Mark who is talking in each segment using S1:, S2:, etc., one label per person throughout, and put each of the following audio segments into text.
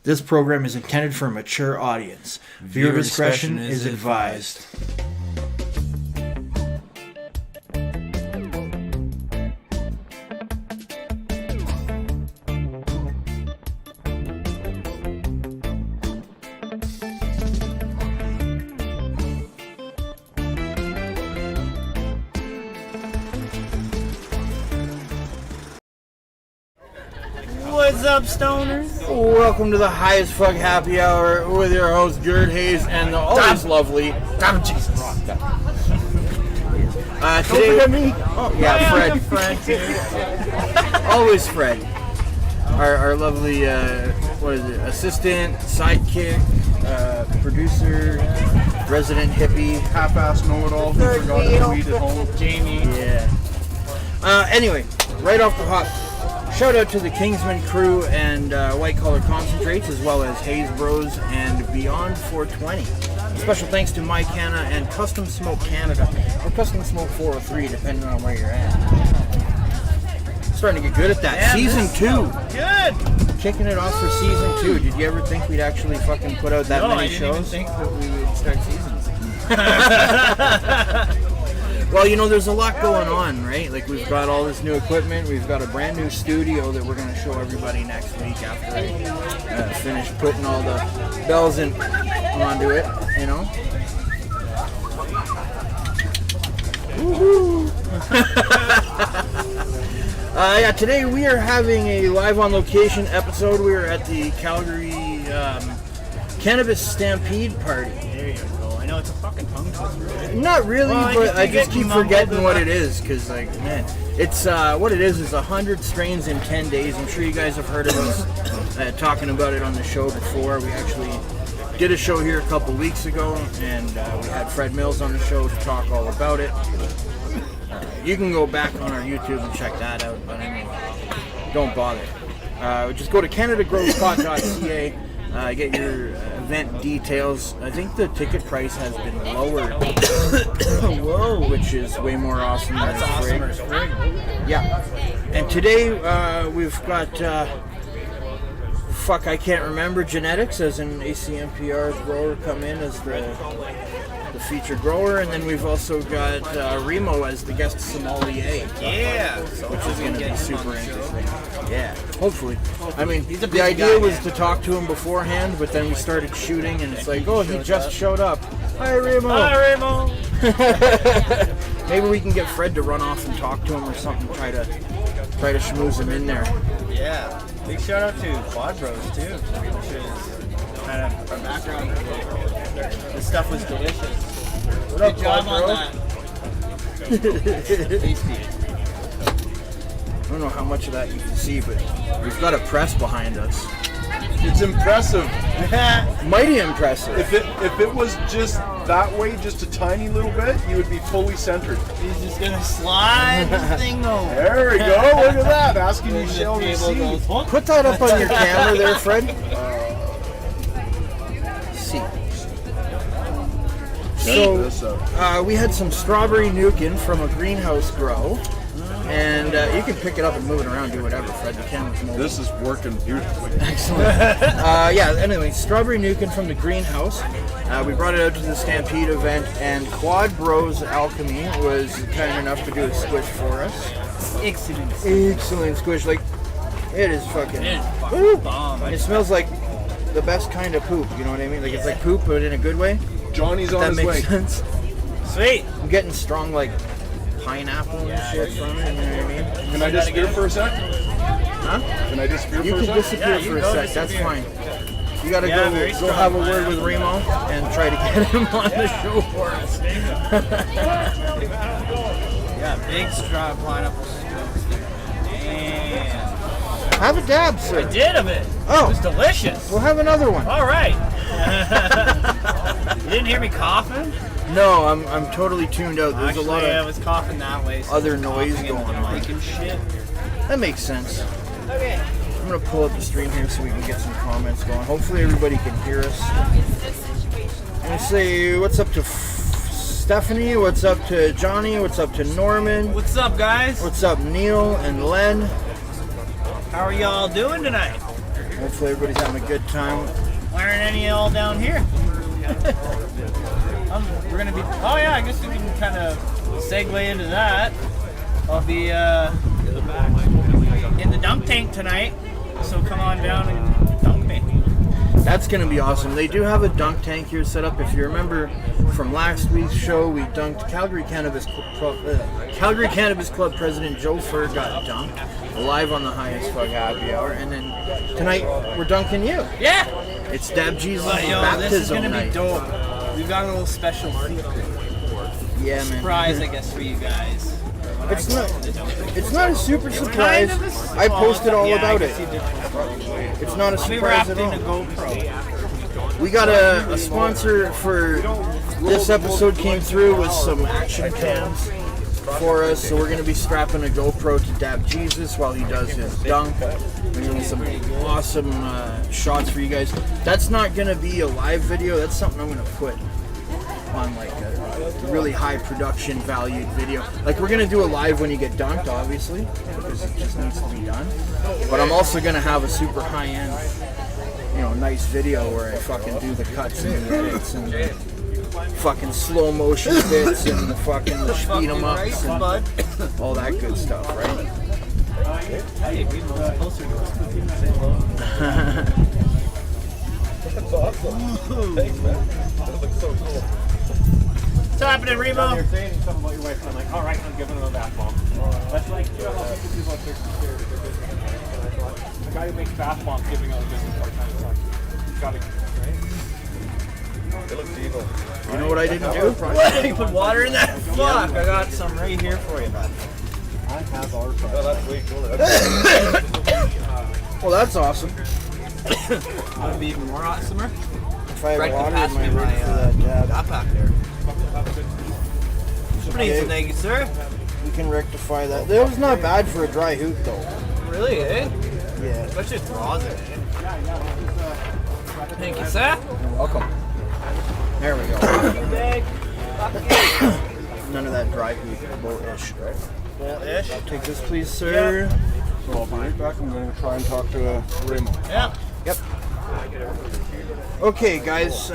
S1: This program is intended for a mature audience. Viewer discretion is advised.
S2: What's up, stoners?
S1: Welcome to the highest fuck happy hour with your host Jared Hayes and the always lovely
S2: DabJesus.
S1: Today,
S2: Don't forget me.
S1: Oh yeah, Fred. Always Fred. Our lovely assistant, sidekick, producer, resident hippie,
S3: half-ass know-it-all who forgot to weed at home.
S2: Jamie.
S1: Yeah. Anyway, right off the hop. Shout out to the Kingsman crew and White Collar Concentrates, as well as Hayes Bros and Beyond 420. Special thanks to My Canna and Custom Smoke Canada, or Custom Smoke 403, depending on where you're at. Starting to get good at that.
S2: Yeah,
S1: Season 2.
S2: Good.
S1: Kicking it off for Season 2. Did you ever think we'd actually fucking put out that many shows?
S2: I didn't even think that we would start seasons.
S1: Well, you know, there's a lot going on, right? Like, we've got all this new equipment. We've got a brand new studio that we're going to show everybody next week after I finish putting all the bells onto it, you know? Woohoo! Yeah, today we are having a live on location episode. We are at the Calgary Cannabis Stampede Party.
S2: There you go. I know it's a fucking tongue twister, right?
S1: Not really,
S2: Well,
S1: but I just keep forgetting what
S2: that.
S1: it is, because, like, man, it's, what it is 100 strains in 10 days. I'm sure you guys have heard of us talking about it on the show before. We actually did a show here a couple weeks ago, and we had Fred Mills on the show to talk all about it. You can go back on our YouTube and check that out, but anyway, don't bother. Just go to CanadaGrowspot.ca. Get your event details. I think the ticket price has been lowered. Whoa, which is way more awesome than
S2: That's awesome.
S1: Yeah. And today we've got I can't remember, Genetics as an ACMPR grower come in as the featured grower, and then we've also got REMO as the guest sommelier.
S2: Yeah.
S1: Which is going to be super interesting. Yeah, hopefully. I mean,
S2: He's a
S1: the
S2: busy
S1: idea
S2: guy,
S1: was
S2: man.
S1: to talk to him beforehand, but then we started shooting, and it's like, oh, he just showed up. Hi, Remo.
S2: Hi, Remo.
S1: Maybe we can get Fred to run off and talk to him or something. Try to schmooze him in there.
S2: Yeah. Big shout out to Quad Bros too, which is kind of our background. This stuff was delicious.
S1: What up,
S2: Good job
S1: Quad
S2: on
S1: Bro?
S2: that. Tasty.
S1: I don't know how much of that you can see, but we've got a press behind us.
S3: It's impressive.
S1: Mighty impressive.
S3: If it was just that way, just a tiny little bit, you would be fully centered.
S2: He's just gonna slide this thing over.
S3: There we go. Look at that. Asking you shall receive.
S1: Put that up on your camera there, Fred. See. So, we had some strawberry nukin from a greenhouse grow. And you can pick it up and move it around, do whatever, Fred. The camera's mobile.
S3: This is working beautifully.
S1: Excellent. Yeah, anyway, strawberry nukin from the greenhouse. We brought it out to the Stampede event, and Quad Bros Alchemy was kind enough to do a squish for us. Excellent squish. Like, it is fucking...
S2: It is fucking bomb.
S1: It smells like the best kind of poop, you know what I mean? Like, it's like poop, but in a good way.
S3: Johnny's on
S1: That
S3: his
S1: makes
S3: way.
S1: sense.
S2: Sweet.
S1: I'm getting strong, like, pineapple and shit from it, you know what I mean?
S3: Can I disappear for a sec?
S1: Huh?
S3: Can I disappear
S1: You
S3: for a
S1: can
S3: sec?
S1: disappear
S2: Yeah,
S1: for a
S2: go
S1: sec, that's
S2: disappear.
S1: fine. You gotta
S2: very
S1: go
S2: strong
S1: have a word with
S2: pineapple.
S1: Remo and try to get him on the show for us.
S2: Yeah, big strong pineapple scoops there. Damn.
S1: Have a dab, sir.
S2: I did of it.
S1: Oh.
S2: It was delicious.
S1: We'll have another one.
S2: All right. You didn't hear me coughing?
S1: No, I'm totally tuned out. There's
S2: Actually,
S1: a lot
S2: I
S1: of...
S2: was coughing that way. So
S1: other
S2: I was
S1: noise
S2: coughing into
S1: going
S2: the
S1: on.
S2: mic and shit.
S1: That makes sense.
S2: Okay.
S1: I'm gonna pull up the stream here so we can get some comments going. Hopefully everybody can hear us. I'm gonna say what's up to Stephanie, what's up to Johnny, what's up to Norman,
S2: What's up, guys?
S1: what's up Neil and Len.
S2: How are y'all doing tonight?
S1: Hopefully everybody's having a good time.
S2: Why aren't any of y'all down here? We're gonna be. Oh yeah, I guess we can kind of segue into that. I'll be in the dunk tank tonight, so come on down and dunk me.
S1: That's going to be awesome. They do have a dunk tank here set up. If you remember from last week's show, we dunked Calgary Cannabis Club President Joe Fur got dunked live on the Highest Fuck Happy Hour, and then tonight we're dunking you.
S2: Yeah.
S1: It's DabJesus
S2: Yo, this is
S1: baptism
S2: gonna
S1: night.
S2: be dope. We've got a little special
S1: Yeah, man.
S2: surprise, I guess, for you guys.
S1: It's not a super surprise. I posted all about it. It's not a
S2: We
S1: surprise
S2: wrapped
S1: at
S2: in
S1: all.
S2: a GoPro.
S1: We got a sponsor for this episode came through with some action cams for us, so we're going to be strapping a GoPro to DabJesus while he does his dunk. We're doing some awesome shots for you guys. That's not going to be a live video. That's something I'm going to put on like a really high production valued video. Like we're going to do a live when you get dunked, obviously, because it just needs to be done. But I'm also going to have a super high end, nice video where I fucking do the cuts and the edits and the fucking slow motion bits and the fucking speed 'em ups and all that good stuff, right?
S2: Hey, we move closer to us.
S3: That's awesome. Thanks, man. That looks so cool.
S2: What's happening, Remo?
S4: You're saying something about your wife, and I'm like, all right, I'm giving her a bath bomb. That's like, you know how people do about fixing chairs or business, right? And I thought, the guy who makes bath bombs giving out a business part-time, it's like, he's got to, right?
S3: It looks evil.
S1: You know what I didn't do?
S2: What? You put water in that? Fuck, I got some right here for you, bud.
S4: I have our
S3: Oh, that's way cooler.
S1: Well, that's awesome.
S2: Want to be even more awesomer?
S1: If I have
S2: Right,
S1: water
S2: pass
S1: in my
S2: me
S1: rig
S2: my
S1: for that dab,
S2: backpack there. Please, thank you, sir.
S1: we can rectify that. That was not bad for a dry hoop, though.
S2: Really, eh?
S1: Yeah.
S2: Especially if draws it. Thank you, sir.
S1: Welcome. There we go.
S2: Big.
S1: None of that dry hoop bull-ish, right?
S2: Ish.
S1: Take this, please, sir.
S3: So I'll be right back. I'm going to try and talk to REMO.
S2: Yeah.
S1: Yep. Okay, guys.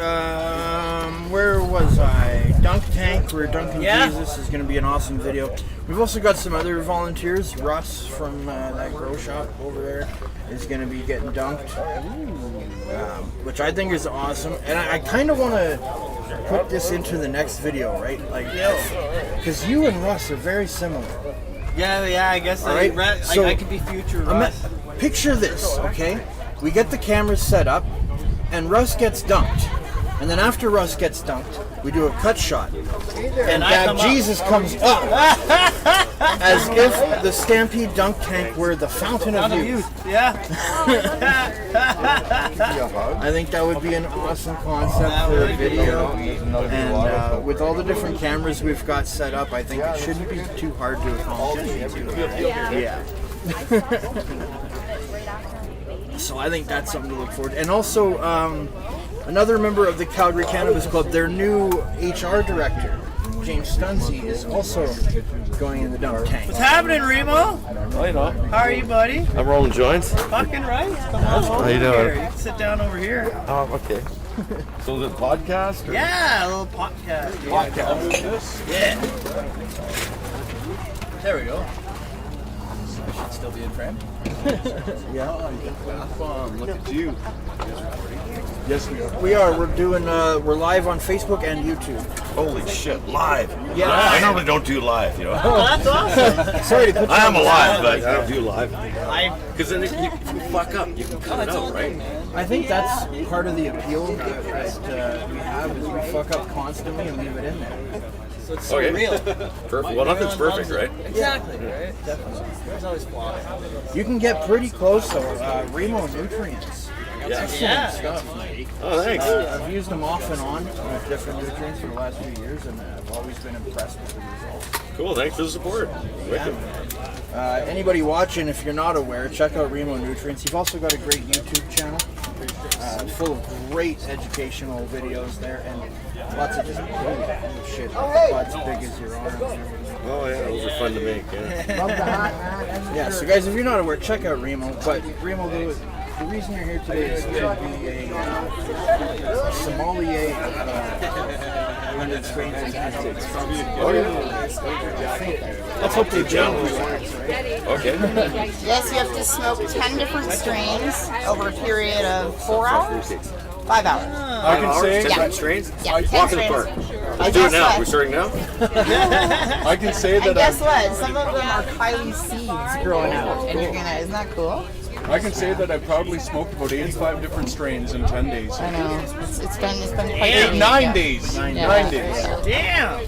S1: Where was I? Dunk tank. We're dunking Jesus. Is going to be an awesome video. We've also got some other volunteers. Russ from that grow shop over there is going to be getting dunked, which I think is awesome. And I kind of want to put this into the next video, right? Like, because you and Russ are very similar.
S2: Yeah, I guess
S1: All right, so
S2: I could be future Russ.
S1: Picture this, okay? We get the cameras set up, and Russ gets dunked. And then after Russ gets dunked, we do a cut shot. And
S2: I come up.
S1: DabJesus comes up as if the Stampede dunk tank were the fountain of youth.
S2: Yeah.
S1: I think that would be an awesome concept for a video. And with all the different cameras we've got set up, I think it shouldn't be too hard to accomplish. Yeah. So I think that's something to look forward to. And also, another member of the Calgary Cannabis Club, their new HR director, James Stunzy, is also going in the dunk tank.
S2: What's happening, Remo?
S5: Oh, you know,
S2: How are you, buddy?
S5: I'm rolling joints.
S2: Fucking right. Come on over
S5: How you doing?
S2: here. You can sit down over here.
S5: Oh, okay.
S3: So is it podcast? Or?
S2: Yeah, a little podcast. Yeah. There we go. I should still be in frame.
S3: Look at you. Yes, we are.
S1: We are. We're doing. We're live on Facebook and YouTube.
S5: Holy shit, live.
S1: Yeah.
S5: I normally don't do live, you know.
S2: Oh, that's awesome.
S1: Sorry to put you
S5: I am
S1: on the
S5: alive,
S1: spot.
S5: but I don't do live. Because then if you fuck up, you can cut it out, right?
S1: I think that's part of the appeal that we have is we fuck up constantly and leave it in there.
S2: So it's so
S5: Okay.
S2: real.
S5: Perfect. Well, nothing's perfect, right?
S2: Exactly, right? Definitely. There's always flaws.
S1: You can get pretty close though. Remo nutrients.
S5: Yeah.
S2: Yeah.
S1: Stuff.
S5: Oh, thanks.
S1: I've used them off and on with different nutrients for the last few years, and I've always been impressed with the results.
S5: Cool, thanks for the support. Wicked.
S1: Anybody watching, if you're not aware, check out Remo Nutrients. You've also got a great YouTube channel full of great educational videos there, and lots of just holy shit, buds big as your arm.
S5: Oh, yeah, those are fun to make, yeah.
S1: Yeah, so guys, if you're not aware, check out Remo. But Remo, the reason you're here today is to be a sommelier of 100 strains and tactics. Let's hope they challenge you.
S5: Okay.
S6: Yes, you have to smoke 10 different strains over a period of 4 hours? 5 hours.
S3: I can say
S5: different strains.
S6: Yeah, 10
S5: Walk in the
S6: strains.
S5: park.
S6: And
S5: Let's do it
S6: guess
S5: now.
S6: what?
S5: We're starting now.
S3: I can say
S6: And
S3: that
S6: guess what? Some of them are Kylie seeds growing out. And you're gonna, isn't that cool?
S3: I can say that I probably smoked about 85 different strains in 10 days.
S6: I know. It's been quite
S3: Eight,
S6: unique,
S3: 9
S6: yeah.
S3: days.
S6: Yeah.
S3: 9 days.
S2: Damn.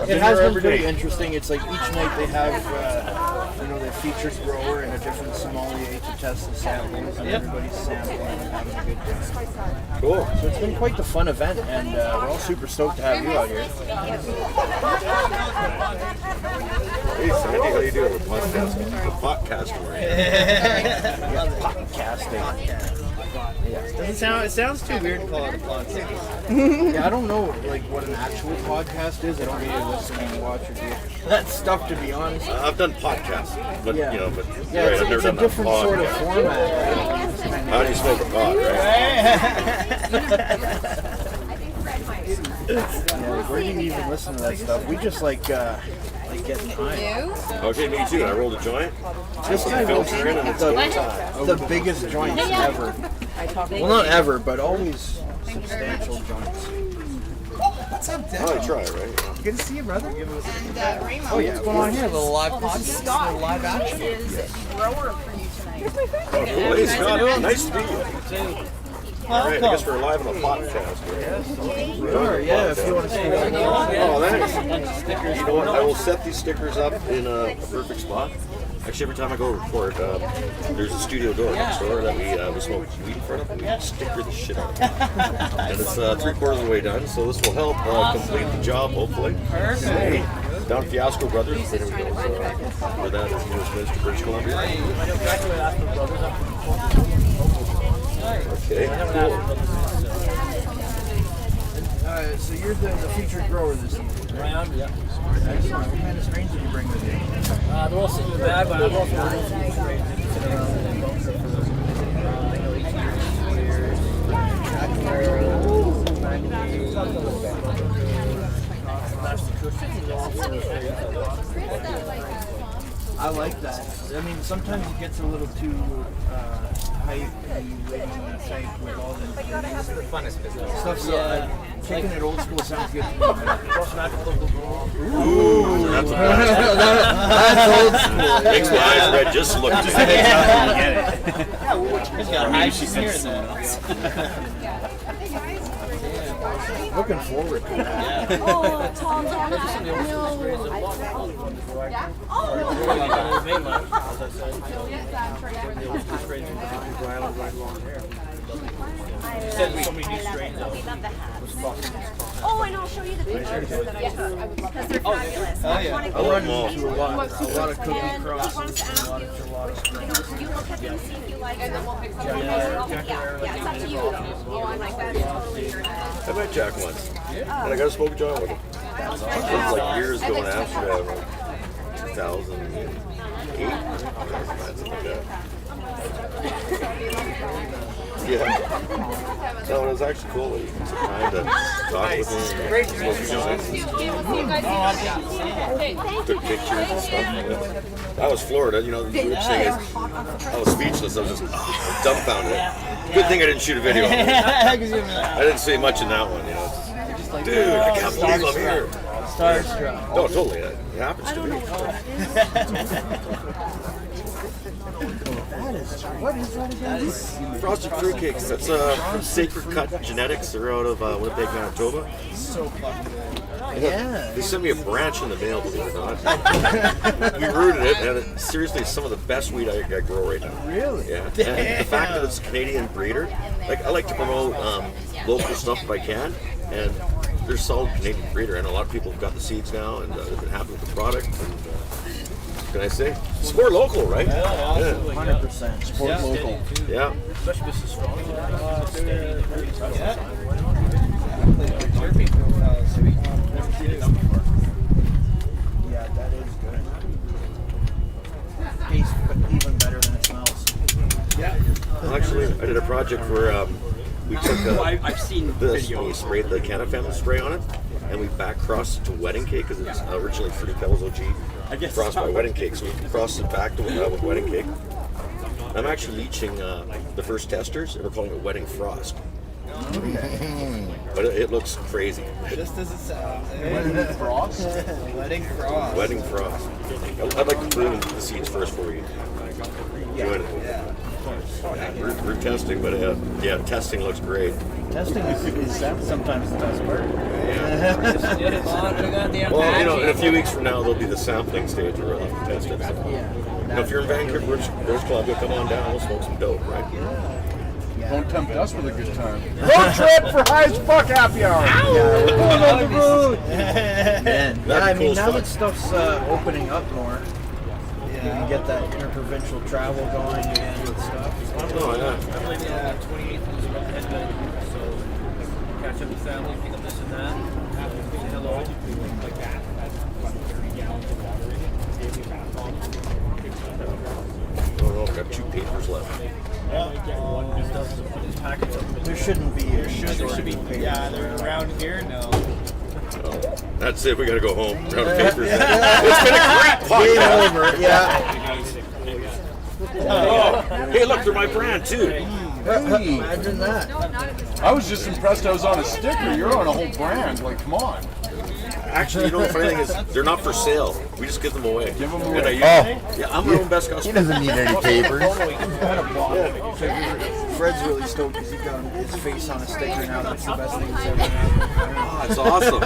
S1: It has been
S3: every
S1: pretty
S3: day.
S1: interesting. It's like each night they have, the features grower and a different sommelier to test the samples, and everybody's sampling and having a good time.
S5: Cool.
S1: So it's been quite the fun event, and we're all super stoked to have you out here.
S5: Hey, Sandy, how you doing? The podcast.
S1: Podcasting.
S2: It sounds too weird to call it a podcast.
S1: Yeah, I don't know what an actual podcast is. I don't really listen and watch or do that stuff, to be honest.
S5: I've done podcasts, but
S1: Yeah.
S5: you know, but
S1: Yeah,
S5: right,
S1: it's,
S5: I've never
S1: it's a
S5: done
S1: different
S5: that
S1: sort of
S5: podcast.
S1: format. Right?
S5: How do you smoke a pot, right?
S1: Yeah, where do you even listen to that stuff? We just like getting high.
S5: Okay, me too. I rolled a joint.
S1: This guy rolls
S5: Filter in and it's
S1: the biggest joints ever. Well, not ever, but always substantial joints.
S5: Oh, I try, right?
S2: Good to see you, brother.
S6: And REMO.
S1: Oh yeah, what's going on here? A little live
S6: This is Scott. Live action. Is the grower for you tonight.
S5: Oh, cool. Hey, Scott. Nice to meet you. All right, I guess we're live on a podcast. Right?
S1: Sure, yeah, if you want to see that.
S5: Oh, thanks. You know what? I will set these stickers up in a perfect spot. Actually, every time I go record, there's a studio door next door that we smoke weed in front of, and we sticker the shit out of it. And it's 3/4 of the way done, so this will help complete the job, hopefully. Hey, down Fiasco Brothers, there we go. So, where that is, Westminster, British Columbia. Okay, cool.
S1: So you're the featured grower this season, right?
S7: Yeah.
S1: Excellent. What kind of strains did you bring with you?
S7: They're all sitting in the bag, but I've also
S1: I like that. I mean, sometimes it gets a little too hype and witty type with all the
S7: funnest business.
S1: stuff. So kicking it old school sounds good to me.
S5: Ooh, that's a blast.
S1: That's old school.
S5: Makes my eyes red just looking at
S1: Looking forward to that.
S8: Oh, and I'll show you the pictures that I took because they're fabulous.
S5: I love them all.
S1: A lot of cookie
S8: And he
S1: crust.
S8: wants to ask you, you look at them, see if you like them, and then we'll pick something. Yeah, it's up to you. Oh, I like that. It's totally your
S5: I met Jack once, and I got a smoke joint with him. It was like years ago in Amsterdam, like 2008, something like that. Yeah. No, it was actually cool. Like, time to talk with him, smoke joints, took pictures and stuff. Yeah. That was Florida. You know, the weird thing is, I was speechless. I was just dumbfounded. Good thing I didn't shoot a video of it. I didn't say much in that one, you know. Dude, I can't believe I'm here.
S1: Starstruck.
S5: No, totally. It happens to me.
S1: What is that again?
S5: Frosted fruitcakes. That's from Sacred Cut Genetics. They're out of Winnipeg, Manitoba.
S1: So fucking good. Yeah.
S5: They sent me a branch in the mail, believe it or not. We rooted it, and it's seriously some of the best weed I grow right now.
S1: Really?
S5: Yeah. And the fact that it's a Canadian breeder, like I like to promote local stuff if I can, and they're a solid Canadian breeder, and a lot of people have got the seeds now, and they've been happy with the product. And, what can I say? Support local, right? Yeah.
S1: 100%. Support local.
S5: Yeah.
S7: Especially this is strong.
S1: Yeah, that is good. Tastes even better than it smells.
S5: Well, actually, I didn't project where we took
S4: I've seen
S5: this,
S4: videos.
S5: and we sprayed the Canna Family spray on it, and we back crossed it to wedding cake because it's originally Fruity Pebbles OG crossed by wedding cake. So we crossed it back to with wedding cake. I'm actually leaching the first testers, and we're calling it Wedding Frost. But it looks crazy.
S2: Just as it sounds.
S3: Wedding frost.
S2: Wedding frost.
S5: Wedding Frost. I'd like to prune the seeds first before we do anything. We're testing, but yeah, testing looks great.
S1: Testing is sometimes the best part.
S5: Well, you know, in a few weeks from now, there'll be the sampling stage where we'll have to test it. So. You know, if you're in Vancouver, British Columbia, come on down, we'll smoke some dope, right?
S3: Don't tempt us with a good time. Road trip for high as fuck happy hour.
S1: Yeah, we're going on the road. Man, yeah, I mean,
S5: cool
S1: now
S5: stuff.
S1: that stuff's opening up more, you can get that interprovincial travel going again and stuff.
S5: Oh, yeah.
S7: I'm leaving on the 28th of this month, headband. So catch up with family, pick up this and that. Say hello.
S4: Like that. That's what 30 gallons of water in it. Daily bath bombs.
S5: Oh, no, I've got 2 papers left.
S1: There shouldn't be.
S2: There should be. Yeah, they're around here. No.
S5: Oh, that's it. We got to go home. We're out of papers. It's been a great
S1: Game
S5: podcast.
S1: over. Yeah.
S5: Oh, hey, look, they're my brand too.
S1: Imagine that.
S3: I was just impressed I was on a sticker. You're on a whole brand. Like, come on.
S5: Actually, you know, the funny thing is, they're not for sale. We just give them away.
S3: Give them
S5: And
S3: away.
S5: yeah, I'm my own best
S9: He
S5: customer.
S9: doesn't need any papers.
S1: Fred's really stoked because he got his face on a sticker now. That's the best thing he's ever had.
S5: Oh, it's awesome.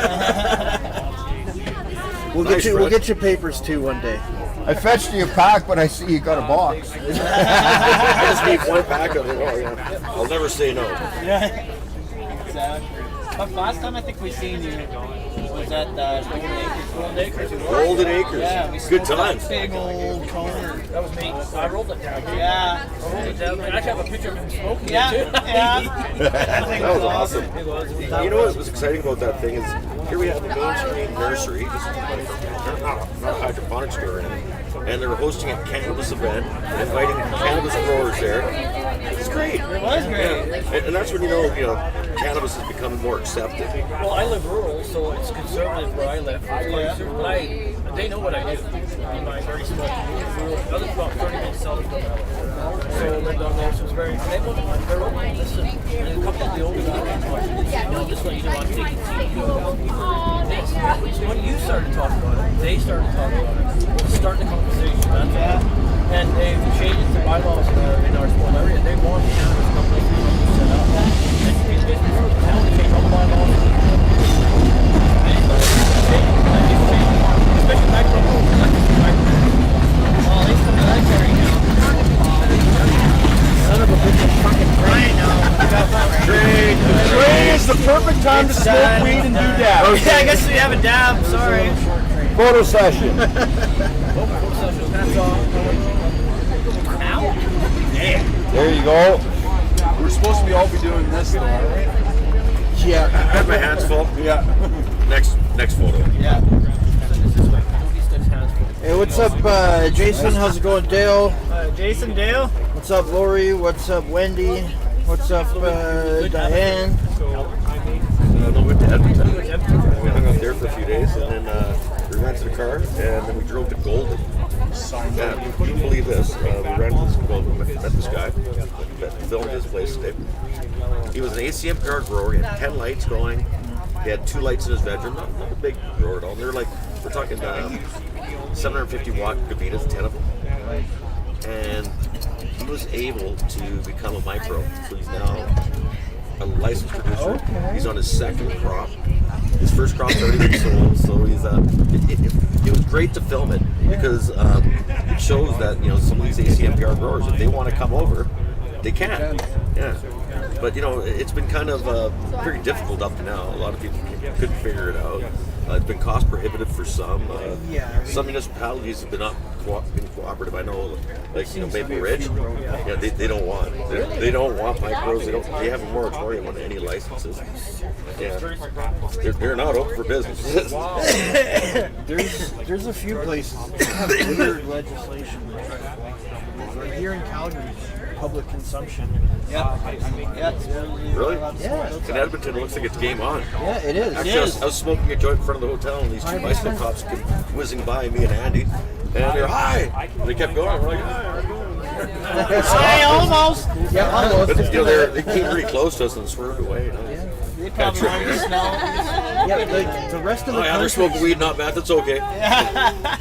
S1: We'll
S5: Nice,
S1: we'll
S5: Fred.
S1: get you papers too one day.
S9: I fetched you a pack, but I see you got a box.
S5: I just need 1 pack of it. Oh, yeah. I'll never say no.
S2: Exactly. But last time I think we seen you was at Golden Acres.
S5: Golden Acres.
S2: Yeah, we
S5: Good
S2: smoked
S5: times.
S2: that big old cone.
S7: That was me. I rolled it down.
S2: Yeah.
S7: I rolled it down. I actually have a picture of him smoking
S2: Yeah.
S7: it too.
S2: Yeah.
S5: That was awesome.
S7: It was.
S5: You know what was exciting about that thing is here we have a mainstream nursery, just not a hydroponic store, and they were hosting a cannabis event, inviting cannabis growers there. It's great.
S2: It was great.
S5: Yeah. And that's when you know cannabis is becoming more accepted.
S7: Well, I live rural, so it's conservative where I live. They know what I do. In my very small community, rural. I live about 30 minutes south of Dallas. So I lived on there, so it's very. They're open. Listen, and a couple of the older guys watching this, just let you know I'm taking TV. This. So when you started talking about it, they started talking about it. Start the conversation. That's all. And they've changed the bylaws in our small area. They want cannabis companies to set up. And it's before the town to change all the bylaws. Especially micro. Well, they still military now.
S1: Son of a bitch, fucking brain.
S3: Trey is the perfect time to smoke weed and do that.
S2: Yeah, I guess we have a dab. Sorry.
S9: Photo session. There you go.
S3: We're supposed to be all be doing this though, aren't we?
S1: Yeah.
S5: I have my hands full.
S3: Yeah.
S5: Next photo.
S2: Yeah.
S1: Hey, what's up, Jason? How's it going, Dale?
S2: Jason Dale.
S1: What's up, Lori? What's up, Wendy? What's up, Diane?
S5: No, we went to Edmonton. We hung out there for a few days, and then we rented a car, and then we drove to Golden. Yeah, you couldn't believe this. We rented this, well, we met this guy that filmed his place today. He was an ACMPR grower. He had 10 lights going. He had 2 lights in his bedroom. Not a big grower at all. They're like, we're talking 750 watt Gavitas, 10 of them. And he was able to become a micro. So he's now a licensed producer.
S1: Okay.
S5: He's on his 2nd crop. His first crop's already been sold, so he's it was great to film it because it shows that some of these ACMPR growers, if they want to come over, they can. Yeah. But it's been kind of pretty difficult up to now. A lot of people couldn't figure it out. It's been cost prohibitive for some. Some municipalities have been cooperative. I know, like Maple Ridge. Yeah, they don't want micros. They have a moratorium on any licenses. Yeah, they're not open for business.
S1: There's a few places that have weird legislation. Like here in Calgary, public consumption.
S5: Really?
S1: Yeah.
S5: In Edmonton, it looks like it's game on.
S1: Yeah, it is.
S5: Actually, I was smoking a joint in front of the hotel, and these two bicycle cops came whizzing by me and Andy, and they're hi. And they kept going. We're like, hi.
S6: Hey, almost.
S1: Yeah, almost.
S5: But they came pretty close to us and swerved away. You know?
S6: They probably wanted to smell.
S1: Yeah, the rest of the
S5: Oh yeah, they're
S1: country.
S5: smoking weed, not bad. That's okay.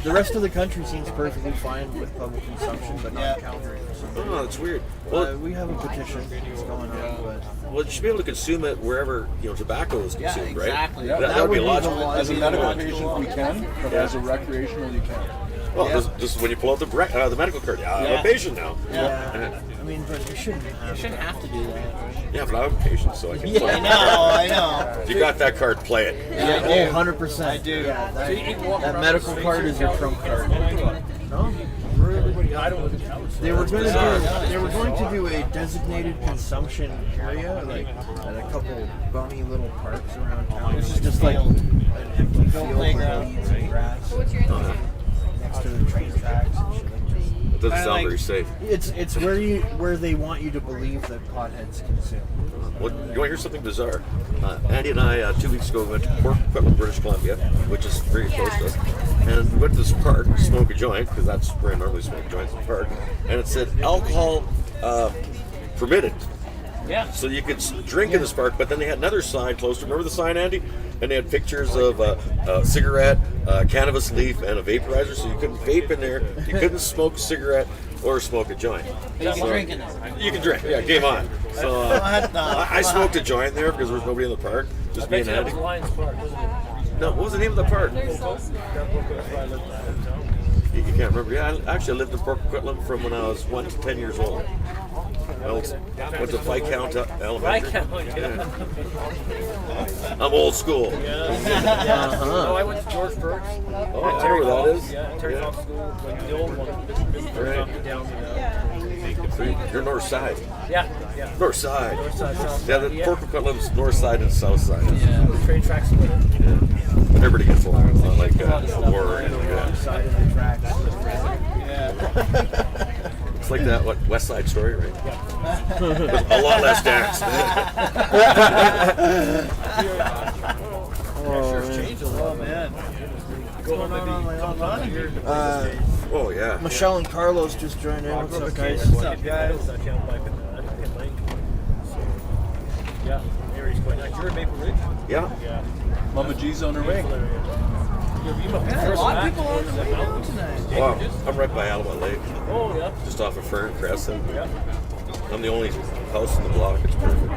S1: The rest of the country seems perfectly fine with public consumption, but not in Calgary.
S5: Oh, that's weird. Well,
S1: We have a petition that's going on, but
S5: well, you should be able to consume it wherever tobacco is consumed, right?
S6: exactly.
S5: That would be logical.
S3: As a medical patient, we can, but as a recreational, you can't.
S5: Well, this is when you pull out the medical card. Yeah, I'm a patient now.
S1: yeah. I mean, but you shouldn't have to do that.
S5: Yeah, but I'm a patient, so I can.
S6: I know.
S5: If you got that card, play it.
S1: Yeah, 100%. I do. Yeah, that medical card is your trump card. No?
S7: I don't live in Calgary.
S1: They were going to do a designated consumption area, like at a couple bummy little parks around town. It's just like an empty field with weeds and grass next to the train tracks and shit.
S5: It doesn't sound very safe.
S1: It's where they want you to believe that potheads consume.
S5: Well, you want to hear something bizarre? Andy and I, 2 weeks ago, went to Port Coquitlam, British Columbia, which is very close to us. And we went to this park to smoke a joint, because that's where I normally smoke joints in the park. And it said alcohol permitted.
S7: Yeah.
S5: So you could drink in this park, but then they had another sign close to. Remember the sign, Andy? And they had pictures of a cigarette, cannabis leaf, and a vaporizer. So you couldn't vape in there. You couldn't smoke a cigarette or smoke a joint.
S6: You can drink in there.
S5: You can drink. Yeah, game on. So I smoked a joint there because there was nobody in the park. Just me and
S7: That was
S5: Andy.
S7: Lions Park, wasn't it?
S5: No, what was the name of the park? You can't remember. Yeah, I lived in Port Coquitlam from when I was 1 to 10 years old. I went to Viscount Elementary. I'm old school.
S7: Oh, I went to George Burke's.
S5: Oh, I know where that is.
S7: Yeah, Terry Fox School, like the old one.
S5: Right.
S7: Down
S5: You're north side.
S7: yeah.
S5: North side.
S7: North side, south
S5: Yeah,
S7: side,
S5: the Port Coquitlam's north side and south side.
S7: Yeah, the train tracks split.
S5: Everybody gets along. It's not like a war or anything like that.
S1: Side of the tracks.
S5: It's like that, West Side Story, right? Yeah. With a lot less dance. Oh, yeah.
S1: Michelle and Carlos just joined in. What's up, guys?
S7: What's up, guys? I can't like it. Yeah, area's quite nice. You're in Maple Ridge?
S5: Yeah.
S7: Yeah.
S3: Mama G's on her way.
S7: You must be
S6: A
S7: first
S6: lot of
S7: back.
S6: people on the way down tonight.
S5: Wow. I'm right by Alamut Lake,
S7: Oh, yeah.
S5: just off of Fern Crescent.
S7: Yeah.
S5: I'm the only house in the block. It's perfect.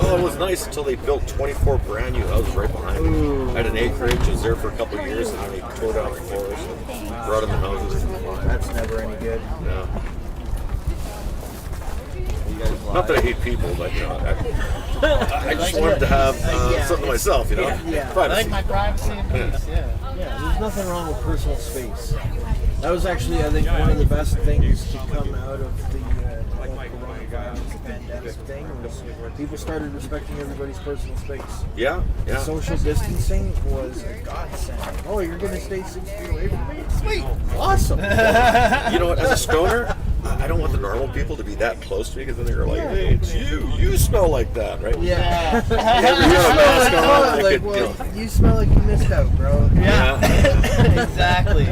S5: Oh, it was nice until they built 24 brand new houses right behind me. I had an acreage, I was there for a couple of years, and then they tore down the forest and brought in the houses.
S1: That's never any good.
S5: Yeah. Not that I hate people, but I just wanted to have something to myself, you know?
S1: Yeah.
S5: Privacy.
S6: My privacy and peace,
S1: Yeah, there's nothing wrong with personal space. That was actually, I think, one of the best things to come out of the coronavirus pandemic thing was people started respecting everybody's personal space.
S5: Yeah, yeah.
S1: Social distancing was a godsend. Oh, you're going to stay 6 feet away from me? Sweet. Awesome.
S5: You know what, as a stoner, I don't want the normal people to be that close to me because then they're like, hey, it's you. You smell like that, right?
S1: Yeah.
S5: You have a mask on, I
S1: Like,
S5: could,
S1: well, you smell like you missed out, bro.
S5: Yeah.
S6: Exactly.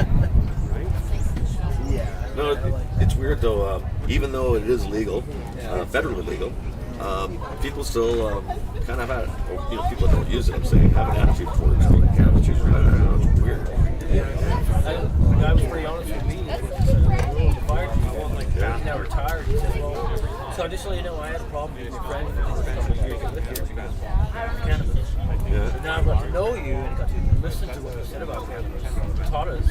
S1: Yeah.
S5: No, it's weird though. Even though it is legal, federally legal, people still kind of have, people that don't use it, I'm saying, have an attitude towards the cannabis users. I don't know, it's weird.
S7: The guy was pretty honest with me. The fire people, like, he's now retired. He said, well, so just so you know, I had a problem with your friend for years ago with cannabis.
S5: Yeah.
S7: But now I've got to know you and got to listen to what you said about cannabis. It taught us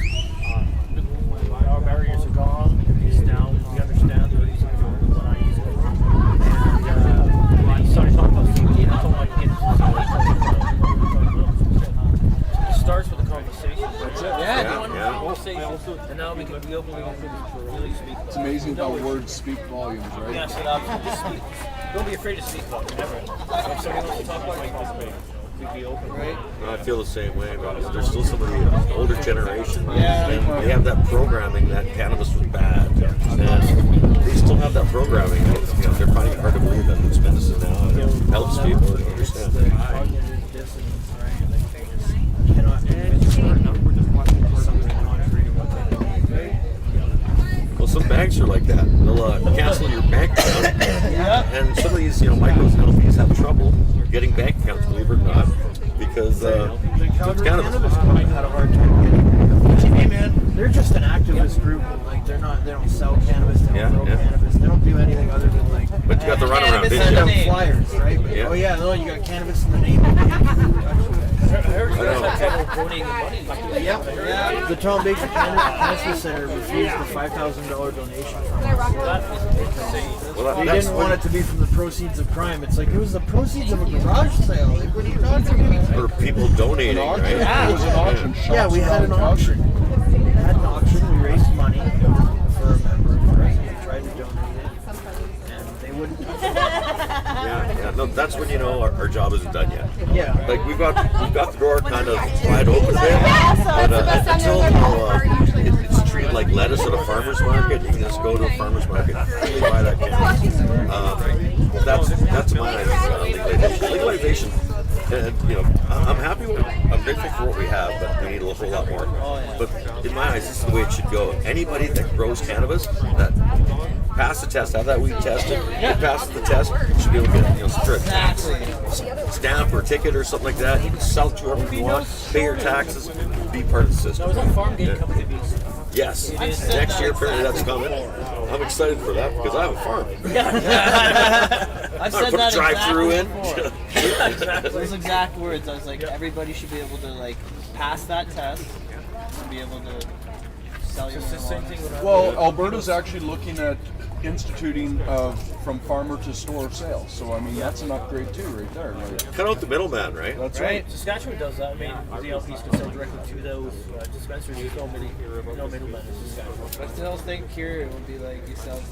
S7: our barriers are gone. It's down. We understand what he's doing and what I use it. And I started talking about CBD. I told my kids it starts with a conversation.
S5: Yeah.
S7: Conversation, and now we can be open. We can really speak.
S3: It's amazing how words speak volumes, right?
S7: Yeah, so just speak. Don't be afraid to speak about it. Never. If somebody wants to talk about it, we'd be open, right?
S5: I feel the same way, but there's still some of the older generation, and they have that programming that cannabis was bad, and they still have that programming. It's, you know, they're finding it hard to believe that it's medicine now and it helps people to understand.
S7: Cognitive dissonance, right? Like they just cannot we're just watching something contrary to what they know, right?
S5: Well, some banks are like that. They'll cancel your bank account, and some of these, you know, micro companies have trouble getting bank accounts, believe it or not, because it's cannabis.
S1: Had a hard time getting. What you mean, man? They're just an activist group. Like they don't sell cannabis. They don't grow cannabis. They don't do anything other than like.
S5: But you got the runaround, didn't
S1: Send
S5: you?
S1: out flyers, right? But,
S5: Yeah.
S1: oh yeah, no, you got cannabis in the name.
S7: I heard you guys had trouble donating money.
S1: Yep. The Tom Baker Cannabis Center refused the $5,000 donation from us.
S7: That was insane.
S5: Well,
S1: They
S5: that's
S1: didn't want it to be from the proceeds of crime. It's like it was the proceeds of a garage sale. Like what are you talking about?
S5: for people donating, right?
S3: It was an auction.
S1: Yeah, we had an auction. We had an auction. We raised money for a member of ours. We tried to donate it, and they wouldn't.
S5: Yeah. No, that's when you know our job isn't done yet.
S1: Yeah.
S5: Like we've got the door kind of wide open there, but until you know, it's treated like lettuce at a farmer's market. You can just go to a farmer's market and buy that cannabis. That's my legalization. And you know, I'm happy with it. I'm grateful for what we have, but we need a whole lot more. But in my eyes, this is the way it should go. Anybody that grows cannabis that pass the test, have that weed tested, pass the test, should be able to get, you know, stamp or ticket or something like that. You can sell it to whoever you want, pay your taxes, be part of the system.
S7: Was that farm gate coming to Beast?
S5: Yes, next year apparently that's coming. I'm excited for that because I have a farm.
S2: I've
S5: I'm
S2: said
S5: gonna
S2: that
S5: put a drive-through
S2: exactly
S5: in.
S2: before. Those exact words. I was like, everybody should be able to like pass that test and be able to sell your marijuana.
S3: Well, Alberta's actually looking at instituting from farmer to store sales. So I mean, that's an upgrade too, right there. Like,
S5: Cut out the middleman, right?
S3: that's right.
S7: Saskatchewan does that. I mean, the LPs can sell directly to those dispensaries. There's no middleman in Saskatchewan.
S2: I still think here it would be like you sell to the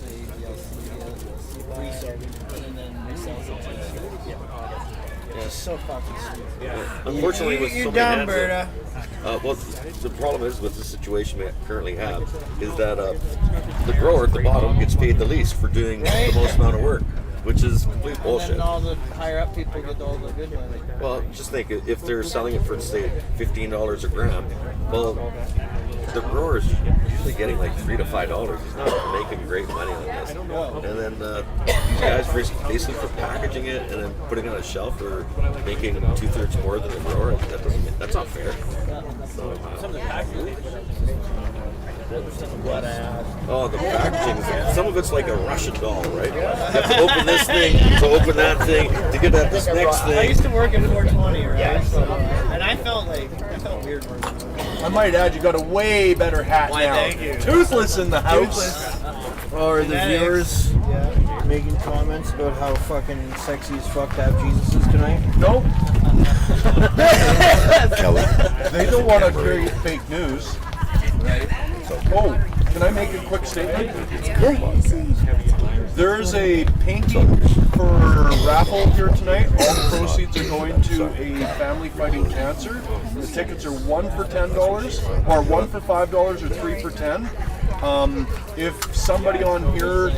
S2: LC, and then they sell something. It's so fucking sweet.
S5: Unfortunately, with so
S1: You're
S5: many
S1: down,
S5: hands
S1: Berta.
S5: well, the problem is with the situation we currently have is that the grower at the bottom gets paid the least for doing the most amount of work, which is complete
S2: And
S5: bullshit.
S2: then all the higher up people get all the good money.
S5: Well, just think if they're selling it for say $15 a gram, well, the grower is usually getting like $3 to $5. He's not making great money on this. And then these guys basically for packaging it and then putting it on a shelf are making 2/3 more than the grower. That's not fair. So,
S7: Some of the packaging.
S5: oh, the packaging. Some of it's like a Russian doll, right? You have to open this thing to open that thing to get at this next
S2: I
S5: thing.
S2: used to work in 420, right? So, and I felt weird working.
S3: I might add, you got a way better hat now.
S2: thank you.
S3: Toothless in the house.
S1: Or the viewers making comments about how fucking sexy as fuck DabJesus is tonight.
S3: Nope. They don't want to create fake news. Oh, can I make a quick statement? There's a painting for raffle here tonight. All the proceeds are going to a family fighting cancer. The tickets are 1 for $10, or 1 for $5, or 3 for $10. If somebody on here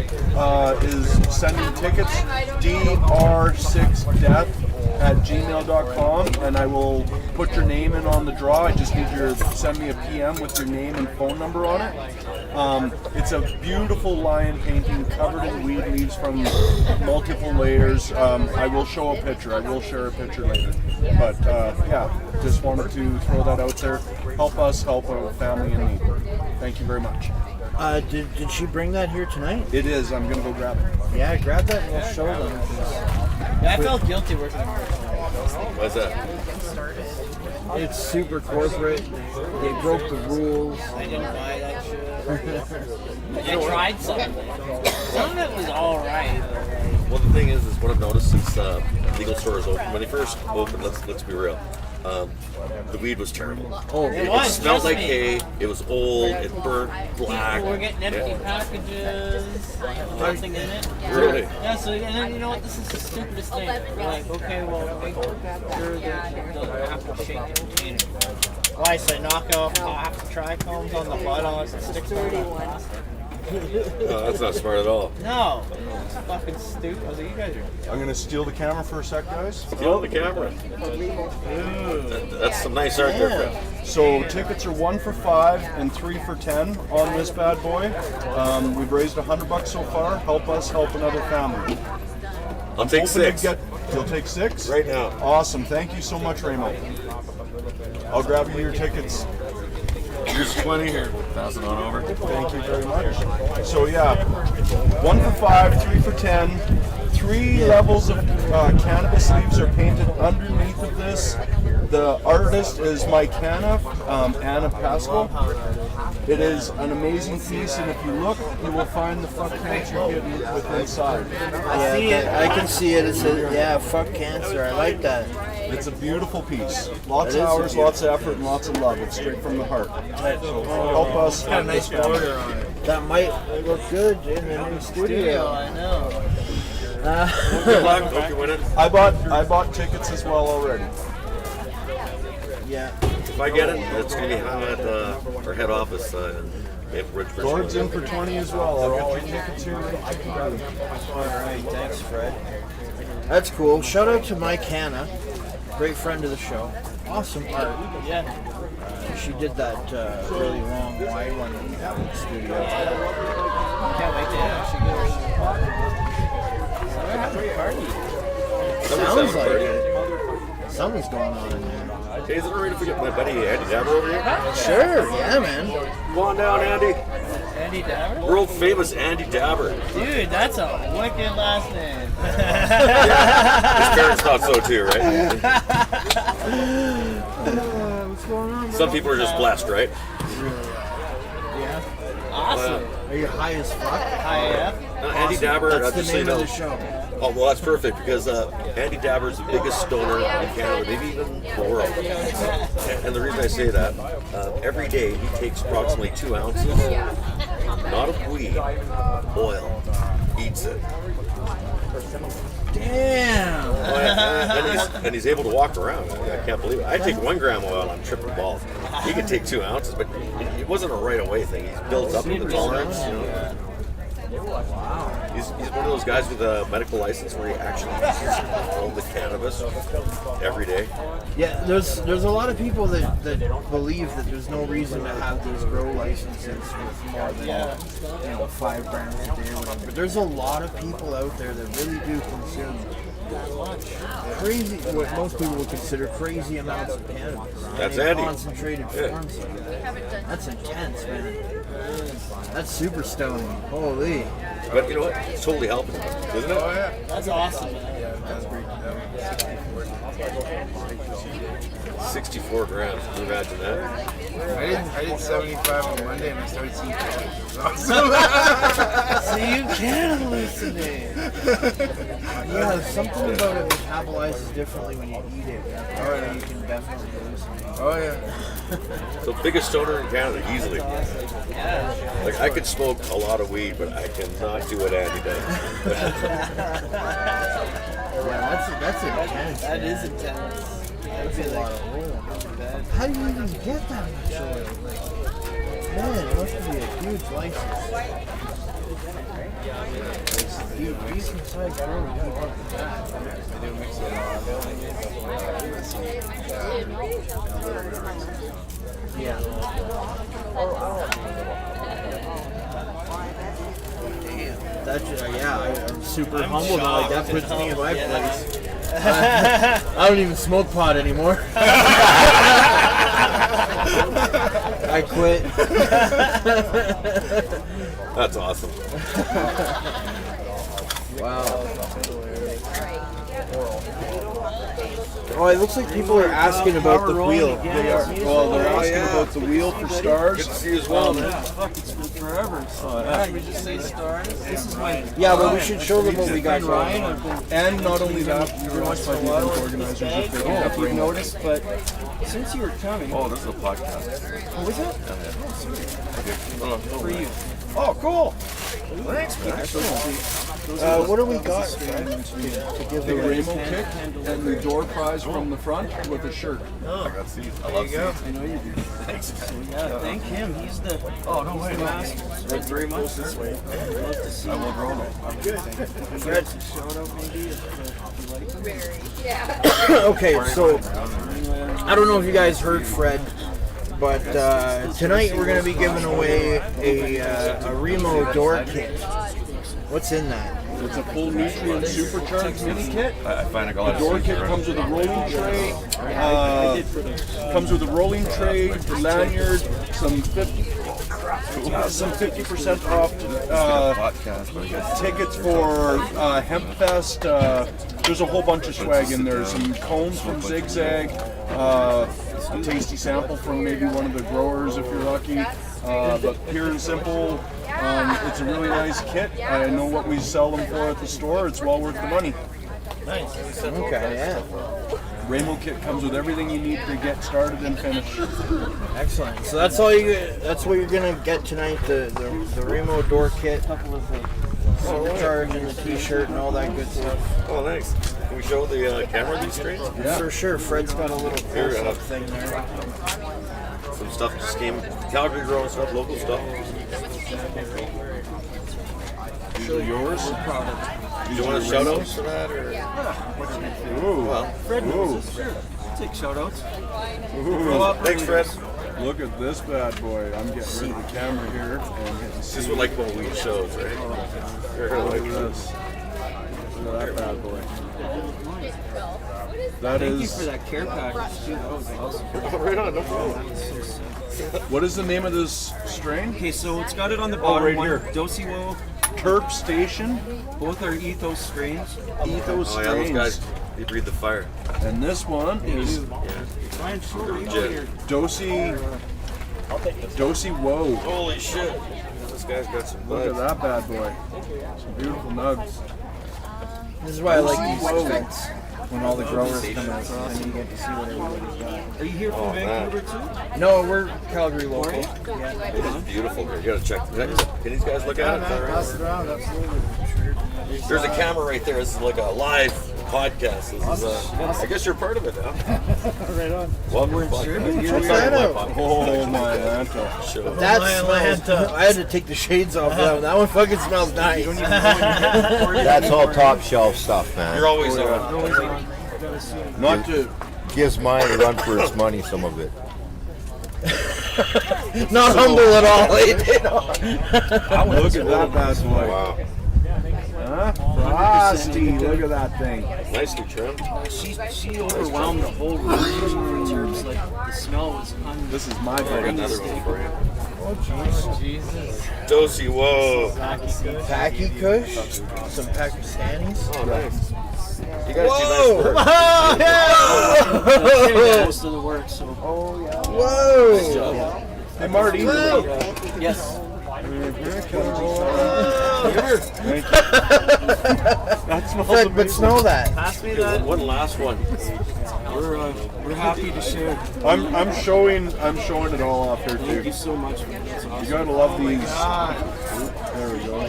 S3: is sending tickets, dr6death@gmail.com, and I will put your name in on the draw. I just need you to send me a PM with your name and phone number on it. It's a beautiful lion painting covered in weed leaves from multiple layers. I will show a picture. I will share a picture later. But yeah, just wanted to throw that out there. Help us help a family in need. Thank you very much.
S1: Did she bring that here tonight?
S3: It is. I'm gonna go grab it.
S1: Yeah, grab that and we'll show them.
S2: I felt guilty working in 420.
S5: What's that?
S1: It's super corporate. They broke the rules.
S2: I didn't buy that shit. I tried something. Some of it was alright, but like,
S5: Well, the thing is what I've noticed since legal stores open, when they first opened, let's be real, the weed was terrible.
S1: Oh,
S5: It
S7: was,
S5: smelled
S7: trust
S5: like
S7: me.
S5: hay. It was old. It burnt black.
S7: People were getting empty
S5: Yeah.
S7: packages, nothing in it.
S5: Really?
S7: Yeah, so, and then you know what, this is the stupidest thing. We're like, okay, well, make sure the apple shaped container. Why, so knock off half the trichomes on the bottom and stick to it?
S5: No, that's not smart at all.
S7: No, it's fucking stupid. I was like, you guys are.
S3: I'm gonna steal the camera for a sec, guys.
S5: Steal the camera. That's some nice art there, Fred.
S3: So tickets are 1 for $5 and 3 for $10 on this bad boy. We've raised $100 so far. Help us help another family.
S5: I'll take
S3: Hoping to
S5: 6
S3: You'll take 6?
S5: right now.
S3: Awesome. Thank you so much, Remo. I'll grab you your tickets.
S5: Here's 20 here. Pass it on over.
S3: Thank you very much. So yeah, 1 for $5, 3 for $10. 3 levels of cannabis leaves are painted underneath of this. The artist is Mike Hanna, Anna Pascal. It is an amazing piece, and if you look, you will find the fuck cancer hidden within inside.
S1: I see it. I can see it. It says, yeah, fuck cancer. I like that.
S3: It's a beautiful piece. Lots of hours, lots of effort, and lots of love. It's straight from the heart. So help us.
S1: Got a nice border on it. That might look good in the new studio.
S7: I know.
S5: Good luck. Hope you win it.
S3: I bought tickets as well already.
S1: Yeah.
S5: If I get it, it's going to be hung at our head office in Ridge.
S3: Gord's in for 20 as well. I'll get your tickets here.
S1: All right. Thanks, Fred. That's cool. Shout out to Mike Hanna. Great friend of the show. Awesome art.
S7: Yeah.
S1: She did that really long, wide one in the Apple studio.
S7: Can't wait to actually go. We're having a party.
S1: Sounds like it. Something's going on in there.
S5: Hey, is it alright if we get my buddy Andy Dabber over here?
S1: Sure, yeah, man.
S5: Come on down, Andy.
S7: Andy Dabber?
S5: World famous Andy Dabber.
S7: Dude, that's a wicked last name.
S5: His parents thought so too, right?
S1: What's going on?
S5: Some people are just blessed, right?
S1: Yeah.
S7: Awesome.
S1: Are you high as fuck?
S7: Hi, AF.
S5: Andy Dabber,
S1: That's the
S5: just so you
S1: name of
S5: know.
S1: the show.
S5: Oh, well, that's perfect because Andy Dabber is the biggest stoner in Canada, maybe even the world. And the reason I say that, every day he takes approximately 2 ounces, not of weed, oil, eats it.
S1: Damn.
S5: And he's able to walk around. I can't believe it. I take 1 gram of oil, I'm tripping balls. He can take 2 ounces, but it wasn't a right away thing. He's built up the tolerance, you know.
S1: Wow.
S5: He's one of those guys with a medical license where he actually uses all the cannabis every day.
S1: Yeah, there's a lot of people that believe that there's no reason to have these grow licenses with more than 5 grams a day or whatever. But there's a lot of people out there that really do consume crazy, what most people would consider crazy amounts of cannabis.
S5: That's
S1: in
S5: Andy.
S1: concentrated forms like that. That's intense, man. That's super stony. Holy.
S5: But you know what? It's totally helping him, isn't it? Oh, yeah.
S7: That's awesome, man.
S1: That's great.
S5: 64 grams. Can you imagine that?
S10: I did 75 on Monday and I started seeing pictures. It was awesome.
S1: So you can hallucinate. Yeah, something about it metabolizes differently when you eat it. Oh, yeah. You can definitely hallucinate.
S10: Oh yeah.
S5: So biggest stoner in Canada, easily. Like I could smoke a lot of weed, but I cannot do what Andy does.
S1: Yeah, that's intense.
S7: That is intense.
S1: That'd be like, how do you even get that much oil? Man, it must be a huge license. Decent sized grower to keep up with that.
S10: They do mix it
S1: Yeah. I'm super humbled. Like, that puts me in my place. I don't even smoke pot anymore. I quit.
S5: That's awesome.
S1: Wow. Oh, it looks like people are asking about the wheel.
S3: They are. Well, they're asking about the wheel for stars.
S5: Good to see you as well, man.
S2: Fuck, it's been forever. Can we just say stars? This is my.
S1: Yeah, but we should show them what we got going
S2: Ryan.
S1: on.
S2: I've been
S3: And not only that, you're watched by the event organizers if they can
S2: if you've noticed, but since you were coming,
S5: Oh, this is a podcast.
S2: what was it? For you.
S3: Oh, cool.
S5: Thanks, man.
S1: What do we got to give
S3: The
S1: away?
S3: REMO kick and the door prize from the front with a shirt.
S5: I got seeds. I love seeds.
S2: I know you do. Thanks. So yeah, thank him. He's the master. Thanks very much. This way. I'd love to see. I will grow them. I'm good. Fred, shout out maybe if you like him.
S1: Okay, so I don't know if you guys heard Fred, but tonight we're going to be giving away a REMO door kit. What's in that?
S3: It's a full nutrient supercharged mini kit.
S5: I find a
S3: The
S5: lot of
S3: door
S5: seeds
S3: kit
S5: around.
S3: comes with a rolling tray. Comes with a rolling tray, the lanyard, some 50% off
S5: Podcast, but I guess.
S3: tickets for Hempfest. There's a whole bunch of swag in there. Some cones from Zigzag. A tasty sample from maybe one of the growers if you're lucky. But pure and simple, it's a really nice kit. I know what we sell them for at the store. It's well worth the money.
S1: Okay, yeah.
S3: REMO kit comes with everything you need to get started and finish.
S1: Excellent. So that's all you. That's what you're gonna get tonight. The REMO door kit, supercharge, and the T-shirt, and all that good stuff.
S5: Oh, nice. Can we show the camera these screens?
S3: Yeah.
S1: For sure. Fred's got a little close-up thing there.
S5: Some stuff just came. Calgary growing stuff, local stuff.
S3: These are yours.
S5: Do you want a shout out for that? Or?
S3: Ooh.
S5: Well,
S3: Ooh.
S2: Sure. Take shout outs.
S3: Ooh.
S5: thanks, Fred.
S3: Look at this bad boy. I'm getting rid of the camera here and hitting
S5: This is what like what we shows, right? Here,
S3: Look
S5: like
S3: at this. Look at that bad boy. That
S2: Thank you
S3: is.
S2: for that care package too. That was awesome.
S5: right on, no problem.
S3: What is the name of this strain?
S2: Okay, so it's got it on the bottom.
S3: right
S2: one,
S3: here.
S2: Dosiwo.
S3: Terp Station.
S2: Both are Ethos strains.
S3: Ethos
S5: Oh yeah, those
S3: strains.
S5: guys, they breathe the fire.
S3: And this one is Dosi Whoa.
S5: Holy shit! This guy's got some
S3: Look at
S5: buds.
S3: that bad boy. Some beautiful nugs.
S1: This is why I like these events when all the growers come out, and you get to see what everybody's got.
S2: Are you here from
S5: Oh,
S2: Vancouver too?
S1: No, we're Calgary local.
S5: It is beautiful here. You gotta check. Can these guys look at it? Is that right?
S10: Pass it around, absolutely.
S5: There's a camera right there. This is like a live podcast. This is I guess you're part of it now.
S10: Right on.
S5: Welcome to the podcast.
S1: Check that out.
S3: Oh my Lanta.
S5: Show.
S1: That smells. I had to take the shades off that one. That one fucking smells nice.
S9: That's all top shelf stuff, man.
S5: You're always on.
S3: Not to.
S9: Gives mine a run for its money, some of it.
S1: Not humble at all.
S3: Look at that bad boy.
S5: Wow.
S3: Huh? Frosty. Look at that thing.
S5: Nicely trimmed.
S2: She overwhelmed the whole room in terms of like the smell was
S3: This is my
S5: I got
S3: baby.
S5: another one for you. Oh Jesus. Dosi, whoa.
S1: Paki Kush, some Pakistanis.
S5: Oh nice. You guys do nice work.
S2: most of the work. So
S1: Whoa!
S3: Hey Marty.
S2: yes.
S3: Thank you. That smells
S1: Fred, but
S3: amazing.
S1: smell that.
S2: Pass me that.
S5: One last one.
S2: We're happy to share.
S3: I'm showing it all off here
S2: Thank you
S3: too.
S2: so much, man. That's awesome.
S3: You gotta love these. There we go.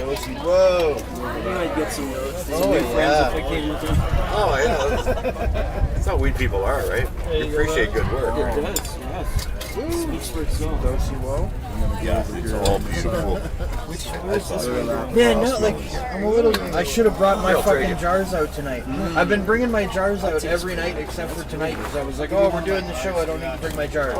S1: Whoa!
S2: I knew I'd get some
S1: Oh,
S2: new friends
S1: yeah.
S2: if I came with them.
S5: Oh yeah. That's how weed people are, right? You appreciate good work.
S2: It does, yes. Speaks for itself.
S5: Yeah, it's all beautiful.
S1: Yeah, no, like I'm a little. I should have brought my fucking jars out tonight. I've been bringing my jars out every night except for tonight because I was like, oh, we're doing the show. I don't need to bring my jars.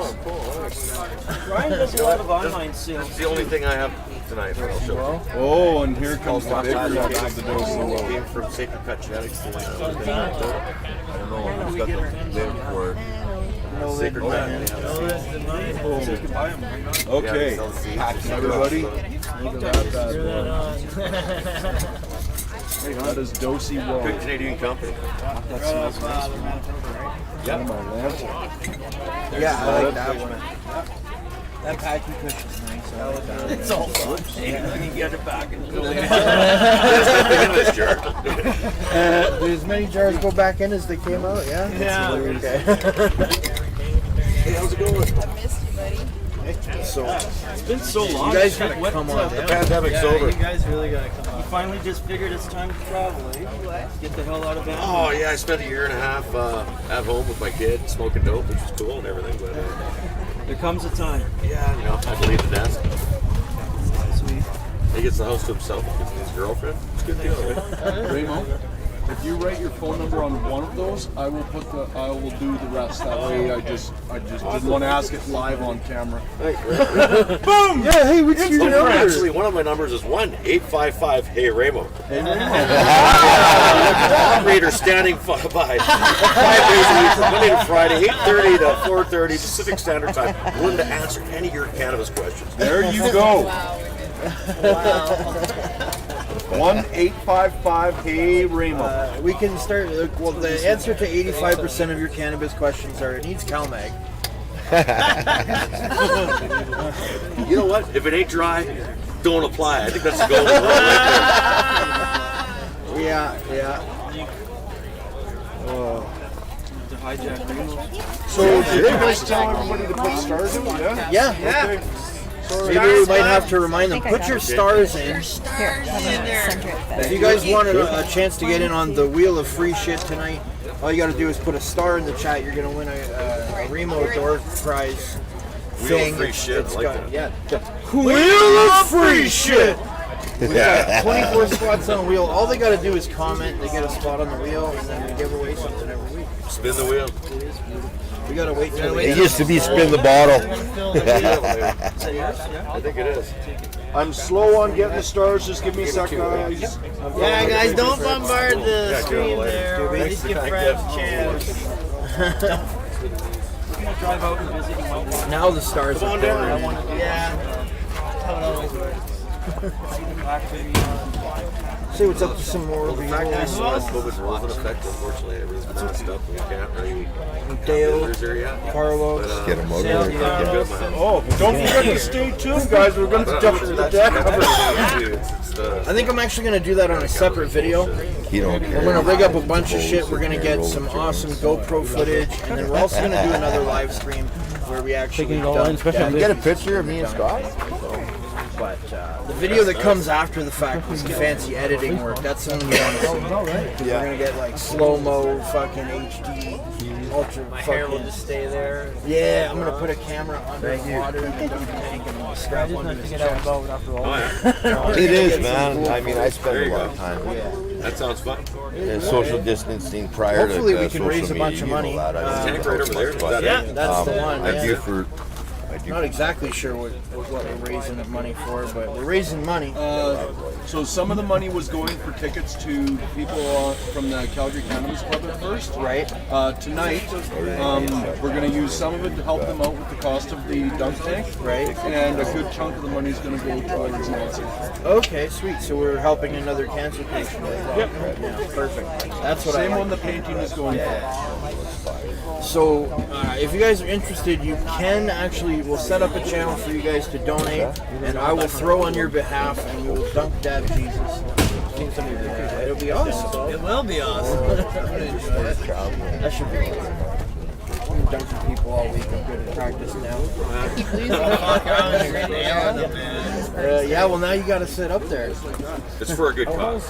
S2: Ryan does a lot of online sales.
S5: It's the only thing I have tonight. I'll show you.
S3: Oh, and here comes the bigger nuts of the Dosi.
S5: Came from Sacred Cut Genetics.
S9: I don't know who's got the lid for it.
S5: Sacred Cut.
S3: Okay, everybody. Look at that bad boy. That is Dosey Road.
S5: Good Canadian company.
S2: That smells nice.
S5: Yeah.
S1: Yeah, I like that one.
S2: That packing cushion's nice. I like that.
S7: It's all fun. Yeah, you get it back and go in.
S5: This jar.
S1: Do as many jars go back in as they came out? Yeah.
S2: Yeah.
S1: Okay.
S5: Hey, how's it going?
S6: I missed you, buddy.
S1: So
S2: It's been so long.
S1: you guys gotta
S2: What,
S1: come
S2: uh,
S1: on
S5: The
S1: down.
S5: pandemic's
S2: Yeah,
S5: over.
S2: you guys really gotta come on. You finally just figured it's time to travel, eh?
S6: What?
S2: Get the hell out of bed.
S5: Oh yeah, I spent a year and a half at home with my kid, smoking dope, which was cool and everything. But
S2: There comes a time.
S5: yeah, you know, I believe the desk.
S2: Sweet.
S5: He gets the house to himself with his girlfriend. It's a good deal. Right?
S3: Remo, if you write your phone number on one of those, I will do the rest. That way, I just didn't want to ask it live on camera.
S1: Boom! Yeah, hey, what's your number?
S5: Actually, one of my numbers is 1-855 Hey Remo. Operator standing by 5 days a week from Monday to Friday, 8:30 to 4:30 Pacific Standard Time. Willing to answer any of your cannabis questions.
S3: There you go.
S6: Wow.
S3: 1-855 Hey Remo.
S1: We can start. Well, the answer to 85% of your cannabis questions are it needs CalMag.
S5: You know what? If it ain't dry, don't apply. I think that's the goal.
S1: Yeah.
S2: To hijack Remos.
S3: So did you guys tell everybody to put stars in? Yeah.
S1: Yeah. Maybe we might have to remind them. Put your stars in. If you guys want a chance to get in on the wheel of free shit tonight, all you got to do is put a star in the chat. You're gonna win a Remo door prize thing.
S5: Free shit. I like that.
S1: Yeah. Wheel of free shit. We got 24 spots on a wheel. All they got to do is comment. They get a spot on the wheel, and then we give away something every week.
S5: Spin the wheel.
S1: We gotta wait till
S9: It used to be spin the bottle.
S5: I think it is.
S3: I'm slow on getting the stars. Just give me a second, guys.
S2: Yeah, guys, don't bombard the
S5: Yeah,
S2: screen
S5: go
S2: there.
S5: away.
S2: Just give friends a chance. We're gonna drive out and visit. You might want.
S1: Now the stars
S5: Come
S1: are
S5: on down.
S1: pouring in.
S2: Yeah. How it always works.
S1: See what's up to some more over here.
S5: COVID rules in effect. Unfortunately, everything's masked up. We can't really
S1: Dale,
S5: visitors there yet.
S1: Carlo.
S9: Get him out
S1: Sail,
S9: there.
S3: Oh, don't forget to stay tuned, guys. We're going to jump to the deck.
S1: I think I'm actually gonna do that on a separate video.
S9: He don't care.
S1: We're gonna rig up a bunch of shit. We're gonna get some awesome GoPro footage, and then we're also gonna do another live stream where we actually dump Dad.
S9: Get a picture of me and Scott.
S1: But the video that comes after the fact is the fancy editing work. That's the one you want to see. We're gonna get like slow mo, fucking HD, ultra. My hair will just stay there. Yeah, I'm gonna put a camera under the water in the dunk tank and I'll strap onto his chest.
S9: It is, man. I mean, I spend a lot of time.
S5: That sounds fun.
S9: And social distancing prior
S1: Hopefully
S9: to
S1: we can
S9: social
S1: raise a bunch
S9: media,
S1: of money.
S9: you know that. I don't
S5: Tank
S9: know
S5: right over there. Is
S9: but,
S5: that
S1: Yeah,
S5: it?
S1: that's the one.
S9: I do
S1: Yeah.
S9: for.
S1: Not exactly sure what we're raising the money for, but we're raising money.
S3: So some of the money was going for tickets to people from the Calgary Cannabis Club at first.
S1: Right.
S3: Tonight, we're going to use some of it to help them out with the cost of the dunk tank.
S1: Right.
S3: And a good chunk of the money is going to go towards Nancy.
S1: Okay, sweet. So we're helping another cancer patient. Yep. Yeah, perfect. That's what
S3: Same
S1: I
S3: one the
S1: like.
S3: painting is going for.
S1: So if you guys are interested, you can actually, we'll set up a channel for you guys to donate, and I will throw on your behalf, and we will dunk DabJesus. It'll be awesome.
S2: It will be awesome.
S1: That should be awesome. I'm dunking people all week. I'm good at practice now. Yeah, well now you got to sit up there.
S5: It's for a good cause.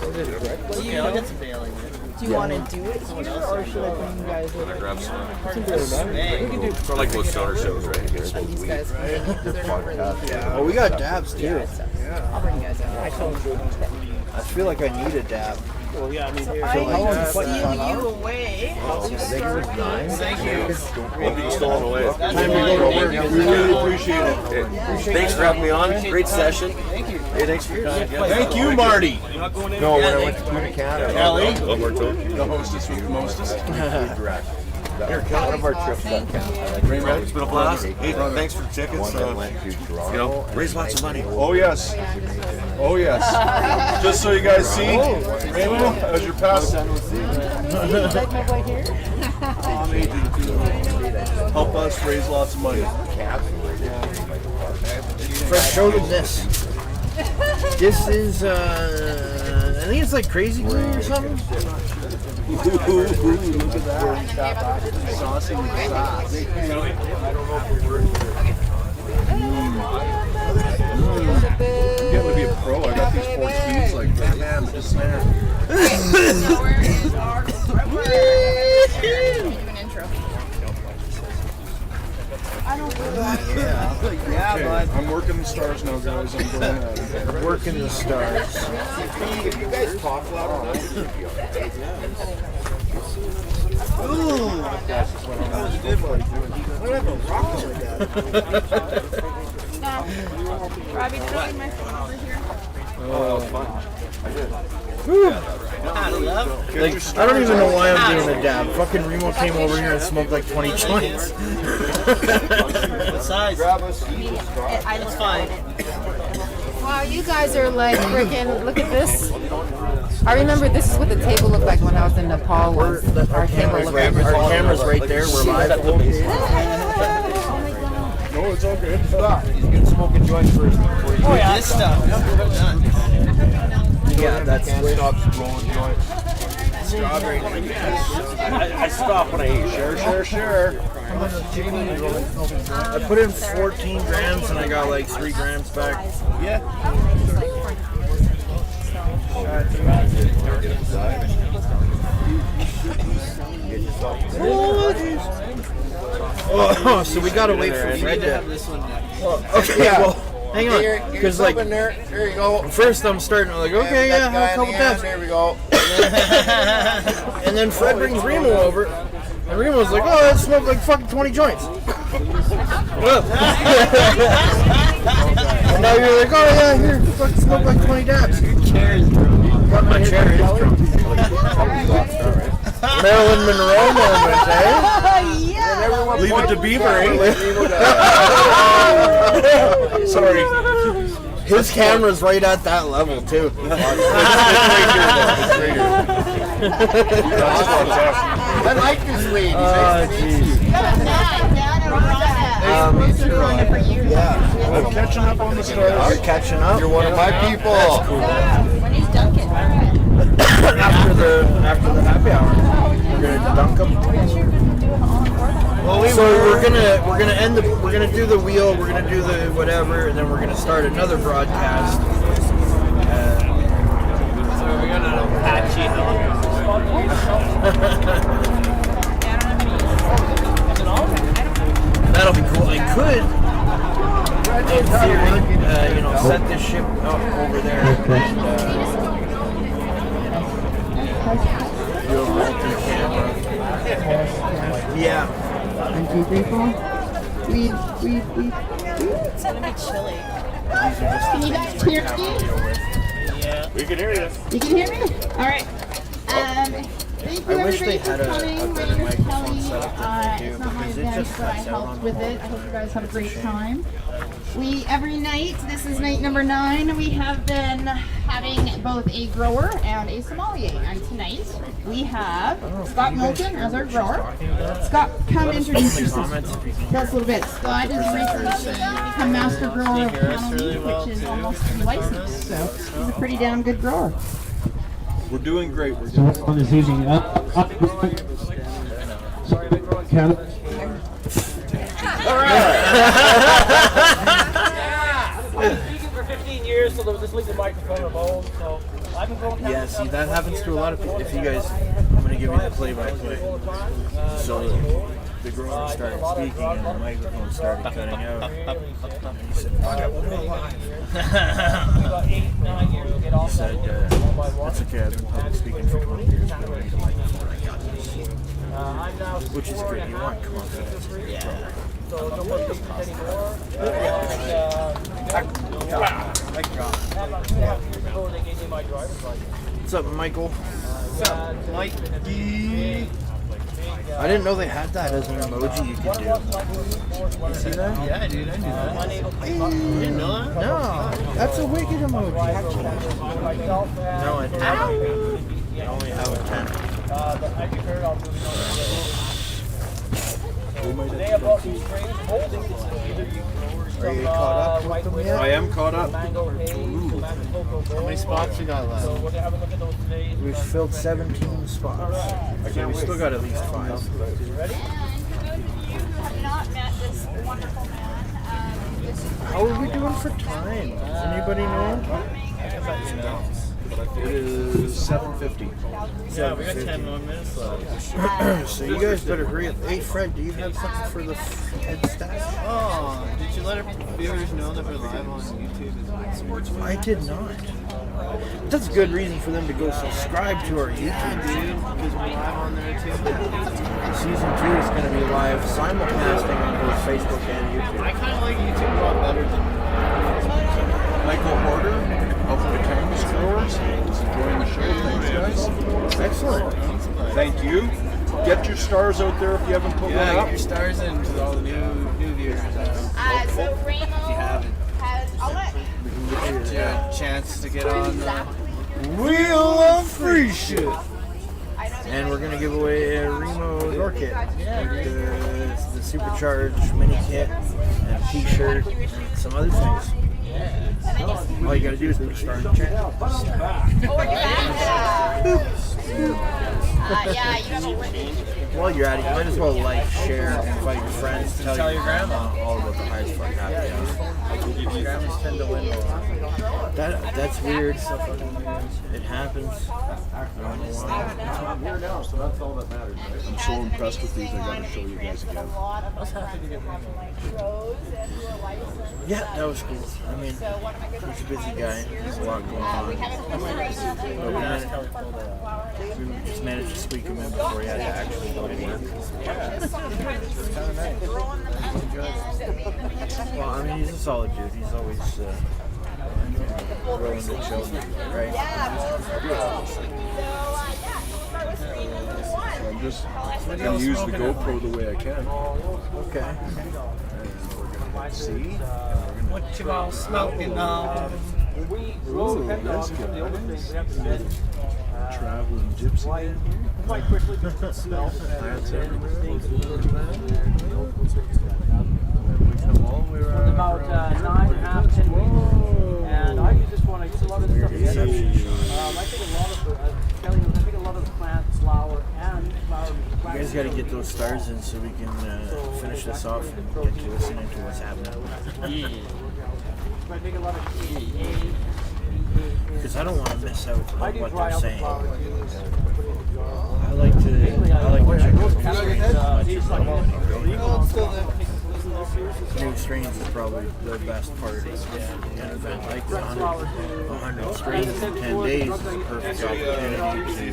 S2: Yeah, I'll get some bailing.
S6: Do you want to do it here, or should I bring you guys over?
S5: Grab some. It's like most stoner shows, right? You get some
S6: These
S5: weed.
S6: guys come in. They're not really here.
S1: Oh, we got dabs too.
S6: I'll bring you guys over.
S1: I feel like I need a dab.
S4: Well, yeah, I mean,
S6: I will steal you away.
S2: Thank you.
S5: One being stolen away.
S1: Time to go to work.
S3: We really appreciate it.
S5: Thanks for having me on. Great session. Thank you. Hey, thanks for your time.
S3: Thank you, Marty.
S9: No, when I went to Canada.
S3: Ellie,
S5: One more time.
S3: the hostess with the mostest.
S5: Here, count one of our trips. It's been a blast. Hey, thanks for the tickets. You know, raise lots of money.
S3: Oh yes. Oh yes. Just so you guys see, REMO, as your past. Help us raise lots of money.
S1: Fred, show them this. This is, I think it's like crazy glue or something.
S3: Look at that. Saucy with sauce. I'm getting to be a pro. I got these 4 speeds like man, just snare.
S2: Yeah, bud.
S3: I'm working the stars now, guys. I'm going at it.
S1: Working the stars.
S10: If you guys talk loud enough, you'll be okay.
S6: Robbie, did I leave my phone over here?
S1: Like, I don't even know why I'm doing a dab. Fucking Remo came over here and smoked like 20 joints.
S2: What size?
S6: It's
S2: fine.
S11: Wow, you guys are like freaking, look at this. I remember this is what the table looked like when I was in Nepal. Our
S1: camera's right there. We're live.
S3: No, it's all good.
S2: He's gonna smoke a joint first. Oh yeah, this stuff.
S1: Yeah, that's
S10: Stop rolling joints.
S2: Strawberry.
S3: I stop when I eat. Share.
S1: I put in 14 grams and I got like 3 grams back.
S2: Yeah.
S1: Oh, so we gotta wait for Fred to have this one next. Okay, well, hang on, because like,
S10: there you go.
S1: first I'm starting like, okay, yeah, have a couple dabs.
S10: There we go.
S1: And then Fred brings Remo over, and Remo's like, oh, that smoked like fucking 20 joints. And now you're like, oh yeah, here, fucking smoke like 20 dabs.
S2: Your chair is drunk.
S1: My chair is drunk. Marilyn Monroe moment, eh?
S3: Leave it to Beaver, eh? Sorry.
S1: His camera's right at that level too.
S10: I like this lady.
S1: Oh, jeez.
S3: I'm catching up on the stars.
S1: You're catching up.
S10: You're one of my people.
S6: When he's dunking.
S1: after the happy hour, we're gonna dunk them.
S2: Well,
S1: So we're gonna do the wheel, we're gonna do the whatever, and then we're gonna start another broadcast.
S7: So we got an Apache
S1: That'll be cool. I could, in theory, set this ship up over there and do a multi-camera. Yeah.
S11: 1, 2, 3, 4. Weed.
S6: It's gonna be chilly.
S11: Can you guys hear me?
S7: Yeah.
S3: We can hear you.
S11: You can hear me? All right. Thank you
S1: I wish they
S11: everybody
S1: had
S11: for coming.
S1: a
S11: My
S1: better
S11: name is
S1: microphone
S11: Kelly.
S1: set up than they do,
S11: It's not my
S1: because it
S11: event,
S1: just
S11: but I
S1: cuts out
S11: helped
S1: on
S11: with
S1: the
S11: it. I hope you guys have a great
S1: shame.
S11: time. Every night, this is night number 9, we have been having both a grower and a sommelier. And tonight, we have Scott Moulton as our grower. Scott, come introduce yourself. Tell us a little bit. Scott is recently become master grower of Panel Mead, which is almost licensed. So he's a pretty damn good grower.
S3: We're doing great. We're
S12: So
S3: doing
S12: this one is using up count.
S7: Speaking for 15 years, so there was this legal microphone remote, so I've been going
S1: Yeah, see, that happens to a lot of people. If you guys, I'm going to give you the play-by-play. So the grower started speaking and the microphone started cutting out. And he said,
S7: about 8, 9 years to get
S1: he
S7: off
S1: said that's okay, I've been public speaking for 20 years, but I don't need a microphone, I got this.
S7: I'm now
S1: Which is good, you want confidence.
S7: Yeah. So don't want to speak anymore. They gave me my driver's license.
S1: What's up, Michael?
S7: Mikey.
S1: I didn't know they had that as an emoji you could do. You see that?
S2: Yeah, dude, I knew that. You didn't know that?
S1: No, that's a wicked emoji. No, I didn't. I only have a 10.
S7: Today about these strains holding either you
S1: Are you caught up with them yet?
S3: I am caught up.
S7: mango haze, mango cocoa.
S2: How many spots you got left?
S7: So we'll have a look at those today.
S1: We've filled 17 spots. Okay, we still got at least 5.
S11: And for those of you who have not met this wonderful man, this is
S1: How are we doing for time? Does anybody know?
S3: It is 7:50.
S2: Yeah, we got 10 more minutes left.
S1: So you guys better hurry up. Hey Fred, do you have something for the head stash?
S2: Oh, did you let our viewers know that we're live on YouTube?
S1: I did not. That's a good reason for them to go subscribe to our YouTube.
S2: Dude, because we're live on there too.
S1: Season 2 is going to be live simulcasting on both Facebook and YouTube.
S2: I kind of like YouTube a lot better than
S3: Michael Horder of the Cannabis Growers is enjoying the show. Thanks, guys.
S1: Excellent.
S3: Thank you. Get your stars out there if you haven't put one
S2: yeah,
S3: up.
S2: get your stars in to all the new viewers.
S11: so REMO has, I'll let
S2: Get you a chance to get on the
S1: Wheel of Free Shit. And we're going to give away a REMO door kit. The supercharged mini kit and a t-shirt and some other things. All you gotta do is put a star in the chat.
S11: yeah, you have a win.
S1: While you're at it, you might as well like, share, invite your friends, tell your grandma all about the Highs Fuck Happy Hour. Grandmas tend to win. That's weird. It happens. I don't know why.
S3: I'm here now, so that's all that matters. I'm so impressed with these. I gotta show you guys again.
S7: I was happy to get
S1: Yeah, that was cool. I mean, he's a busy guy. There's a lot going on. But we just managed to squeak him in before he had to actually go to work. Well, I mean, he's a solid dude. He's always willing to chill, right?
S3: So I'm just gonna use the GoPro the way I can.
S1: Okay.
S3: See?
S2: what you all smoking on.
S3: Ooh, that's good. Traveling gypsy.
S7: quite quickly because the smell.
S3: Plants everywhere.
S7: About 9.5, 10 weeks. And I use this one, I use a lot of the stuff together. I think a lot of the plants flower and flower.
S1: You guys got to get those stars in so we can finish this off and get to listening to what's happening.
S7: I think a lot of
S1: Because I don't want to miss out on what they're saying. I like to check out new strains is probably the best part of an event like this. 100 strains in 10 days is a perfect opportunity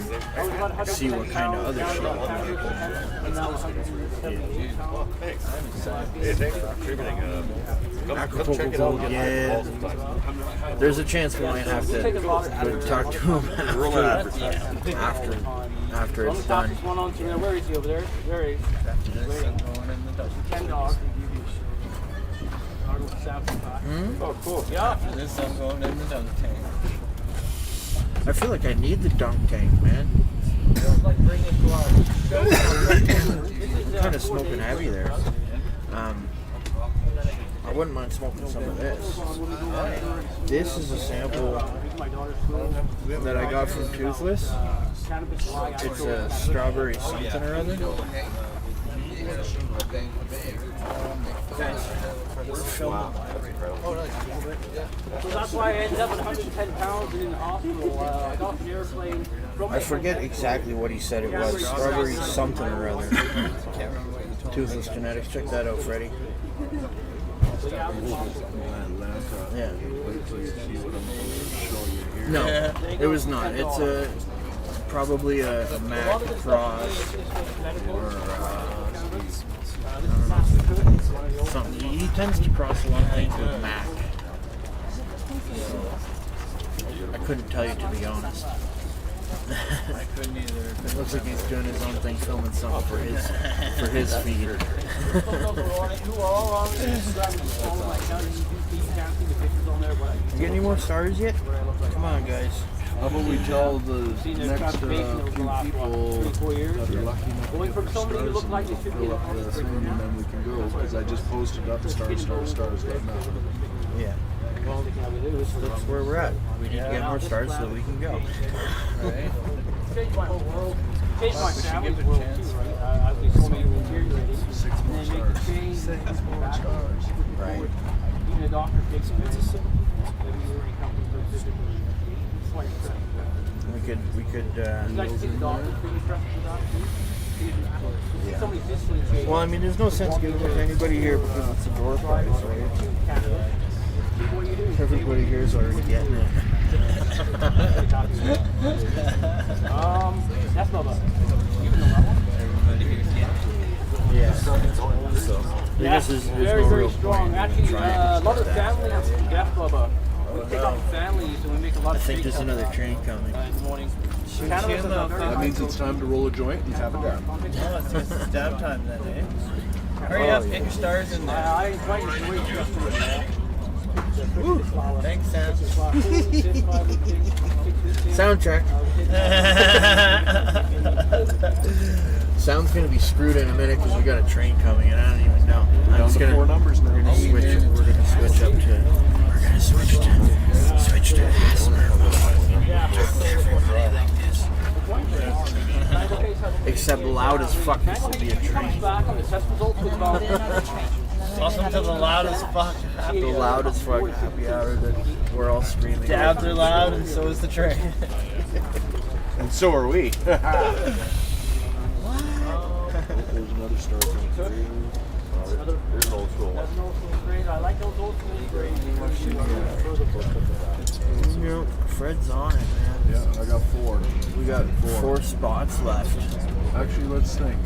S1: to see what kind of other shit
S5: Hey, thanks for contributing. Come check it out.
S1: Yeah. There's a chance we might have to go talk to him after it's done.
S7: Where is he over there? There he is. $10.
S2: Oh, cool.
S7: Yeah.
S2: This is going in the dunk tank.
S1: I feel like I need the dunk tank, man. I'm kind of smoking heavy there. I wouldn't mind smoking some of this. This is a sample that I got from Toothless. It's a strawberry something or other.
S7: So that's why I ended up at 110 pounds in the hospital. I got off the airplane.
S1: I forget exactly what he said it was. Strawberry something or other. Toothless Genetics. Check that out, Freddie. Yeah. No, it was not. It's probably a Mac cross or I don't know, something. He tends to cross a lot of things with Mac. So I couldn't tell you, to be honest.
S2: I couldn't either.
S1: It looks like he's doing his own thing, filming something for his feed. You get any more stars yet? Come on, guys.
S3: How about we tell the next few people that are lucky enough to get their stars and we'll fill up the thing and then we can go, because I just posted up stars right now.
S1: Yeah. Well, that's where we're at. We need to get more stars so we can go.
S4: Right? Changed my whole world. Changed my family's world too, right? As they told me, here you're ready.
S3: 6 more stars. 6 more stars.
S1: Right.
S4: Even a doctor takes it.
S1: We could. Well, I mean, there's no sense giving it to anybody here because it's a door prize, right? Everybody here is already getting it.
S4: That's not bad.
S1: Yeah. So,
S4: Yes,
S1: there's
S4: very,
S1: no
S4: very
S1: real
S4: strong.
S1: point
S4: Actually,
S1: in
S4: a
S1: trying
S4: lot
S1: to
S4: of families, Death Bubba. We take off families and we make a lot
S1: I
S4: of
S1: think
S4: steak
S1: there's another train coming.
S4: in the morning.
S3: That means it's time to roll a joint and have a dab.
S2: Oh, it's dab time then, eh? Hurry up, get your stars in there.
S4: I invite you to wait just a minute.
S2: Thanks, Sam.
S1: Sound check. Sound's gonna be screwed in a minute because we got a train coming and I don't even know.
S3: Down to 4 numbers now.
S1: We're gonna switch to Asthma. Except loud as fuck, this will be a train.
S2: Welcome to the loudest fuck.
S1: The loudest fuck happy hour that we're all screaming.
S2: Dabs are loud and so is the train.
S3: And so are we. There's another star coming through.
S5: There's an old school one.
S4: I like those old school grades.
S1: You know, Fred's on it, man.
S3: Yeah, I got 4.
S1: We got 4 spots left.
S3: Actually, let's think.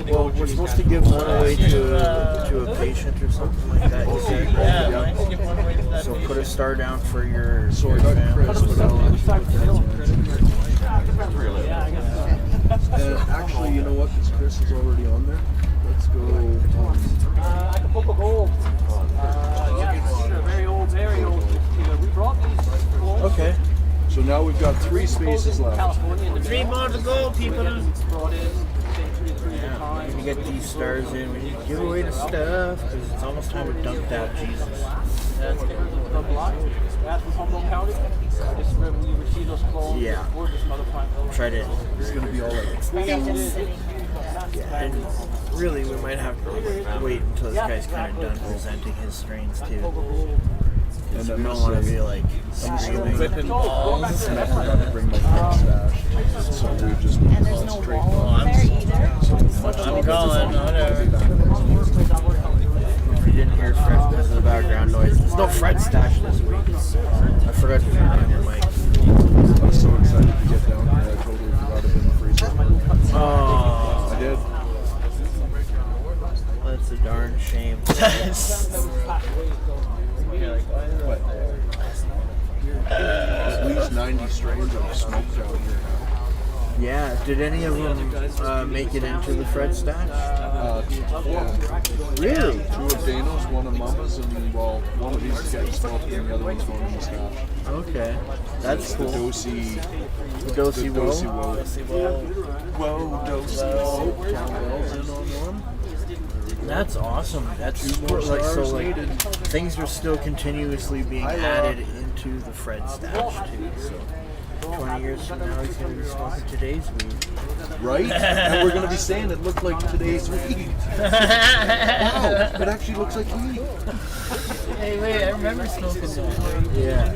S1: Well, we're supposed to give one away to a patient or something like that. You said, right?
S2: Yeah, let's give one away to that
S1: So
S2: patient.
S1: put a star down for your.
S3: So I got Chris, but I'll actually, you know what? Because Chris is already on there. Let's go.
S4: Acapulco Gold. Very old, very old. We brought these gold.
S1: Okay.
S3: So now we've got 3 spaces left.
S4: California.
S2: 3 more to go, people.
S4: Brought in.
S1: We get these stars in. We need to give away the stuff because it's almost time to dump DabJesus.
S4: That's from Humboldt County. This is where we receive those clones.
S1: Yeah. Try to.
S3: It's going to be all like.
S1: Yeah, and really, we might have to wait until this guy's kind of done presenting his strains too. Because we don't want to be like screaming.
S2: Whipping balls.
S3: I forgot to bring my friend stash. So we just concentrate on
S2: I'm calling, whatever.
S1: If you didn't hear Fred because of the background noise, there's no Fred stash this week. I forgot to turn on your mic.
S3: I was so excited to get down here. I totally forgot it in the freezer.
S1: Oh,
S3: I did.
S1: that's a darn shame.
S3: At least 90 strains of smoke down here.
S1: Yeah, did any of them make it into the Fred stash? Really?
S3: 2 of Dano's, 1 of Mama's, and well, one of these is getting smoked and the other one's going in the stash.
S1: Okay, that's cool.
S3: The Dosey
S1: Woe.
S3: Whoa, Dosey Woe. John Bell's in on one.
S1: That's awesome. That's
S3: 2 more
S1: like so
S3: stars
S1: like
S3: needed.
S1: things are still continuously being added into the Fred stash too. So 20 years from now, he's going to be smoking today's weed.
S3: Right? And we're going to be saying it looked like today's weed. Wow, it actually looks like weed.
S2: Hey, wait, I remember smoking that.
S1: Yeah.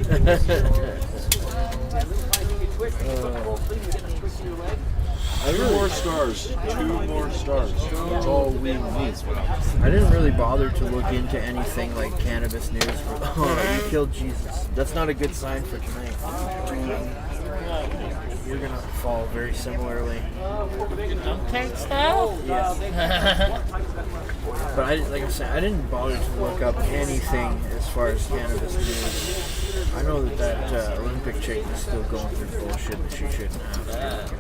S3: 2 more stars. 2 more stars. That's all we need.
S1: I didn't really bother to look into anything like cannabis news. Oh, you killed Jesus. That's not a good sign for tonight. You're going to fall very similarly.
S2: Tank style?
S1: Yeah. But like I said, I didn't bother to look up anything as far as cannabis news. I know that Olympic chick is still going through bullshit that she shouldn't have.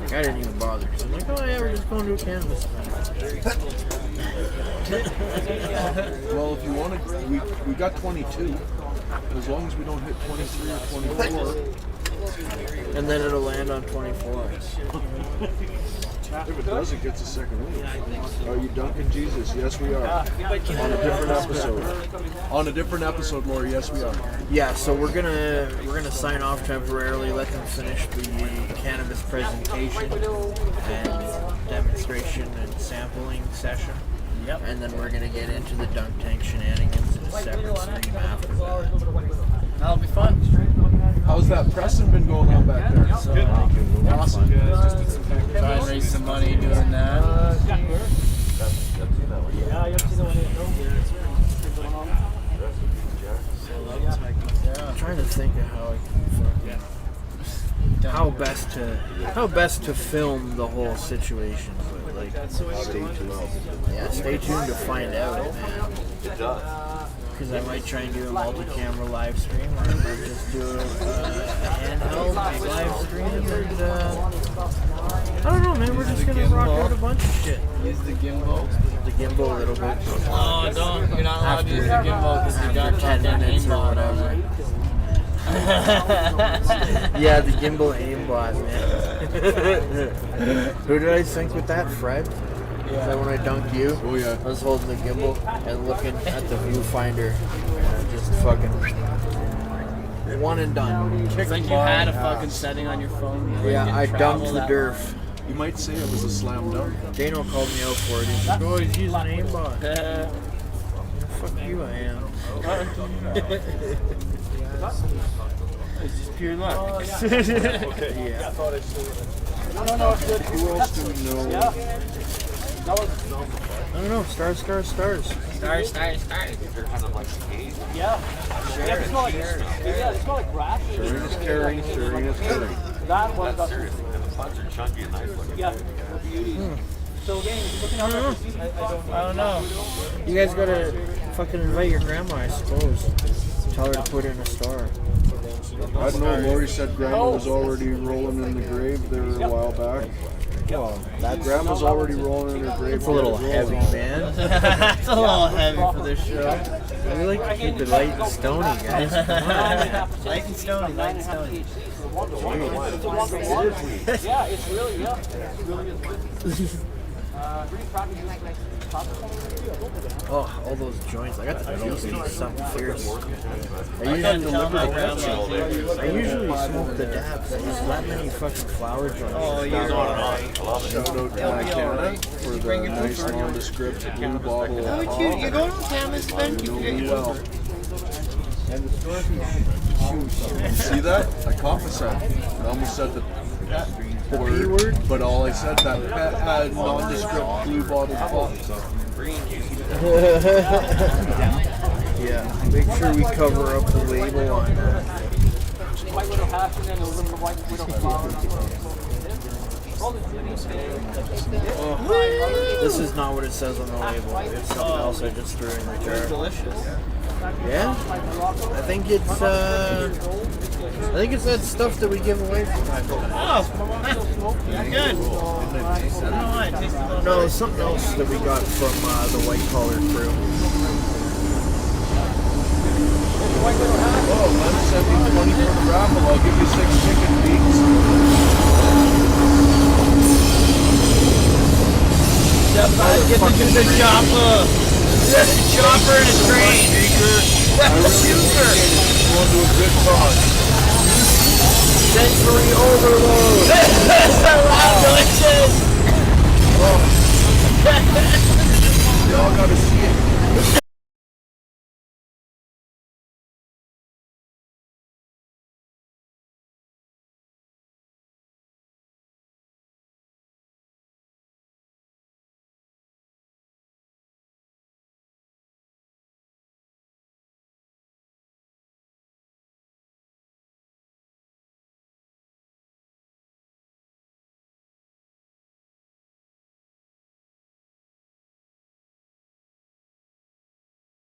S1: Like, I didn't even bother. So I'm like, oh yeah, we're just going to a cannabis event.
S3: Well, if you want to, we got 22. As long as we don't hit 23 or 24.
S1: And then it'll land on 24.
S3: If it does, it gets a second week. Are you dunking Jesus? Yes, we are. On a different episode. On a different episode, Lori. Yes, we are.
S1: Yeah, so we're gonna sign off temporarily. Let them finish the cannabis presentation and demonstration and sampling session. Yep. And then we're gonna get into the dunk tank shenanigans in a separate stream after that.
S2: That'll be fun.
S3: How's that pressing been going on back there?
S2: Good. Awesome. Try and raise some money doing that.
S1: I'm trying to think of how best to film the whole situation. But like, stay tuned to find out, man. Because I might try and do a multi-camera live stream, or I might just do a handheld live stream, and I don't know, man. We're just gonna rock out a bunch of shit.
S2: Use the gimbal.
S1: The gimbal a little bit.
S2: Oh, don't! You're not allowed to use the gimbal because you got
S1: 10 minutes or whatever. Yeah, the gimbal aimbot, man. Who did I sync with that, Fred? Is that when I dunked you?
S3: Oh yeah.
S1: I was holding the gimbal and looking at the viewfinder and just fucking one and done.
S2: It's like you had a fucking setting on your phone.
S1: Yeah, I dumped the derf.
S3: You might say it was a slam dunk.
S1: Dano called me out for it. He's like, oh, he's using aimbot. Fuck you, I am.
S2: It's just pure luck.
S1: Yeah.
S3: Who else do we know?
S1: I don't know. Stars.
S2: Stars.
S5: They're kind of like skates.
S4: Yeah, they smell like grass.
S3: Serena's carrying.
S4: That one
S5: That's serious. And the buds are chunky and nice looking.
S4: Yeah, beauties. So again, looking out there,
S1: I don't know. You guys gotta fucking invite your grandma, I suppose. Tell her to put it in a store.
S3: I don't know. Lori said Grandma was already rolling in the grave there a while back. Well, that Grandma's already rolling in her grave.
S1: It's a little heavy, man.
S2: It's a little heavy for this show.
S1: We like to keep it light and stony, guys. Come on.
S2: Light and stony.
S4: yeah, it's really, it's really good.
S1: Oh, all those joints. I got the feels of something fierce. I usually smoke the dabs. There's that many fucking flower joints.
S2: Oh, you
S3: Shout out to my Canada for the nice nondescript blue bottle of pop.
S2: You're going to Camas, Ben?
S3: You know me well. See that? I prophesied. I almost said the word, but all I said that pet had nondescript blue bottle pop.
S1: Yeah, make sure we cover up the label on that.
S4: White widow hash and then a little white widow flower.
S1: This is not what it says on the label. It's something else I just threw in the jar.
S2: Delicious.
S1: Yeah? I think it's that stuff that we give away from time to time.
S2: Oh, good. I don't know why it tastes a little.
S1: No, it's something else that we got from the white collar crew.
S3: Oh, man, send me 20 for the raffle. I'll give you 6 chicken beaks.
S2: Get the chopper. Get the chopper and a train.
S3: Super. Going to a good cause.
S1: Sensory overload.
S2: Wow, delicious.
S3: Y'all gotta see it.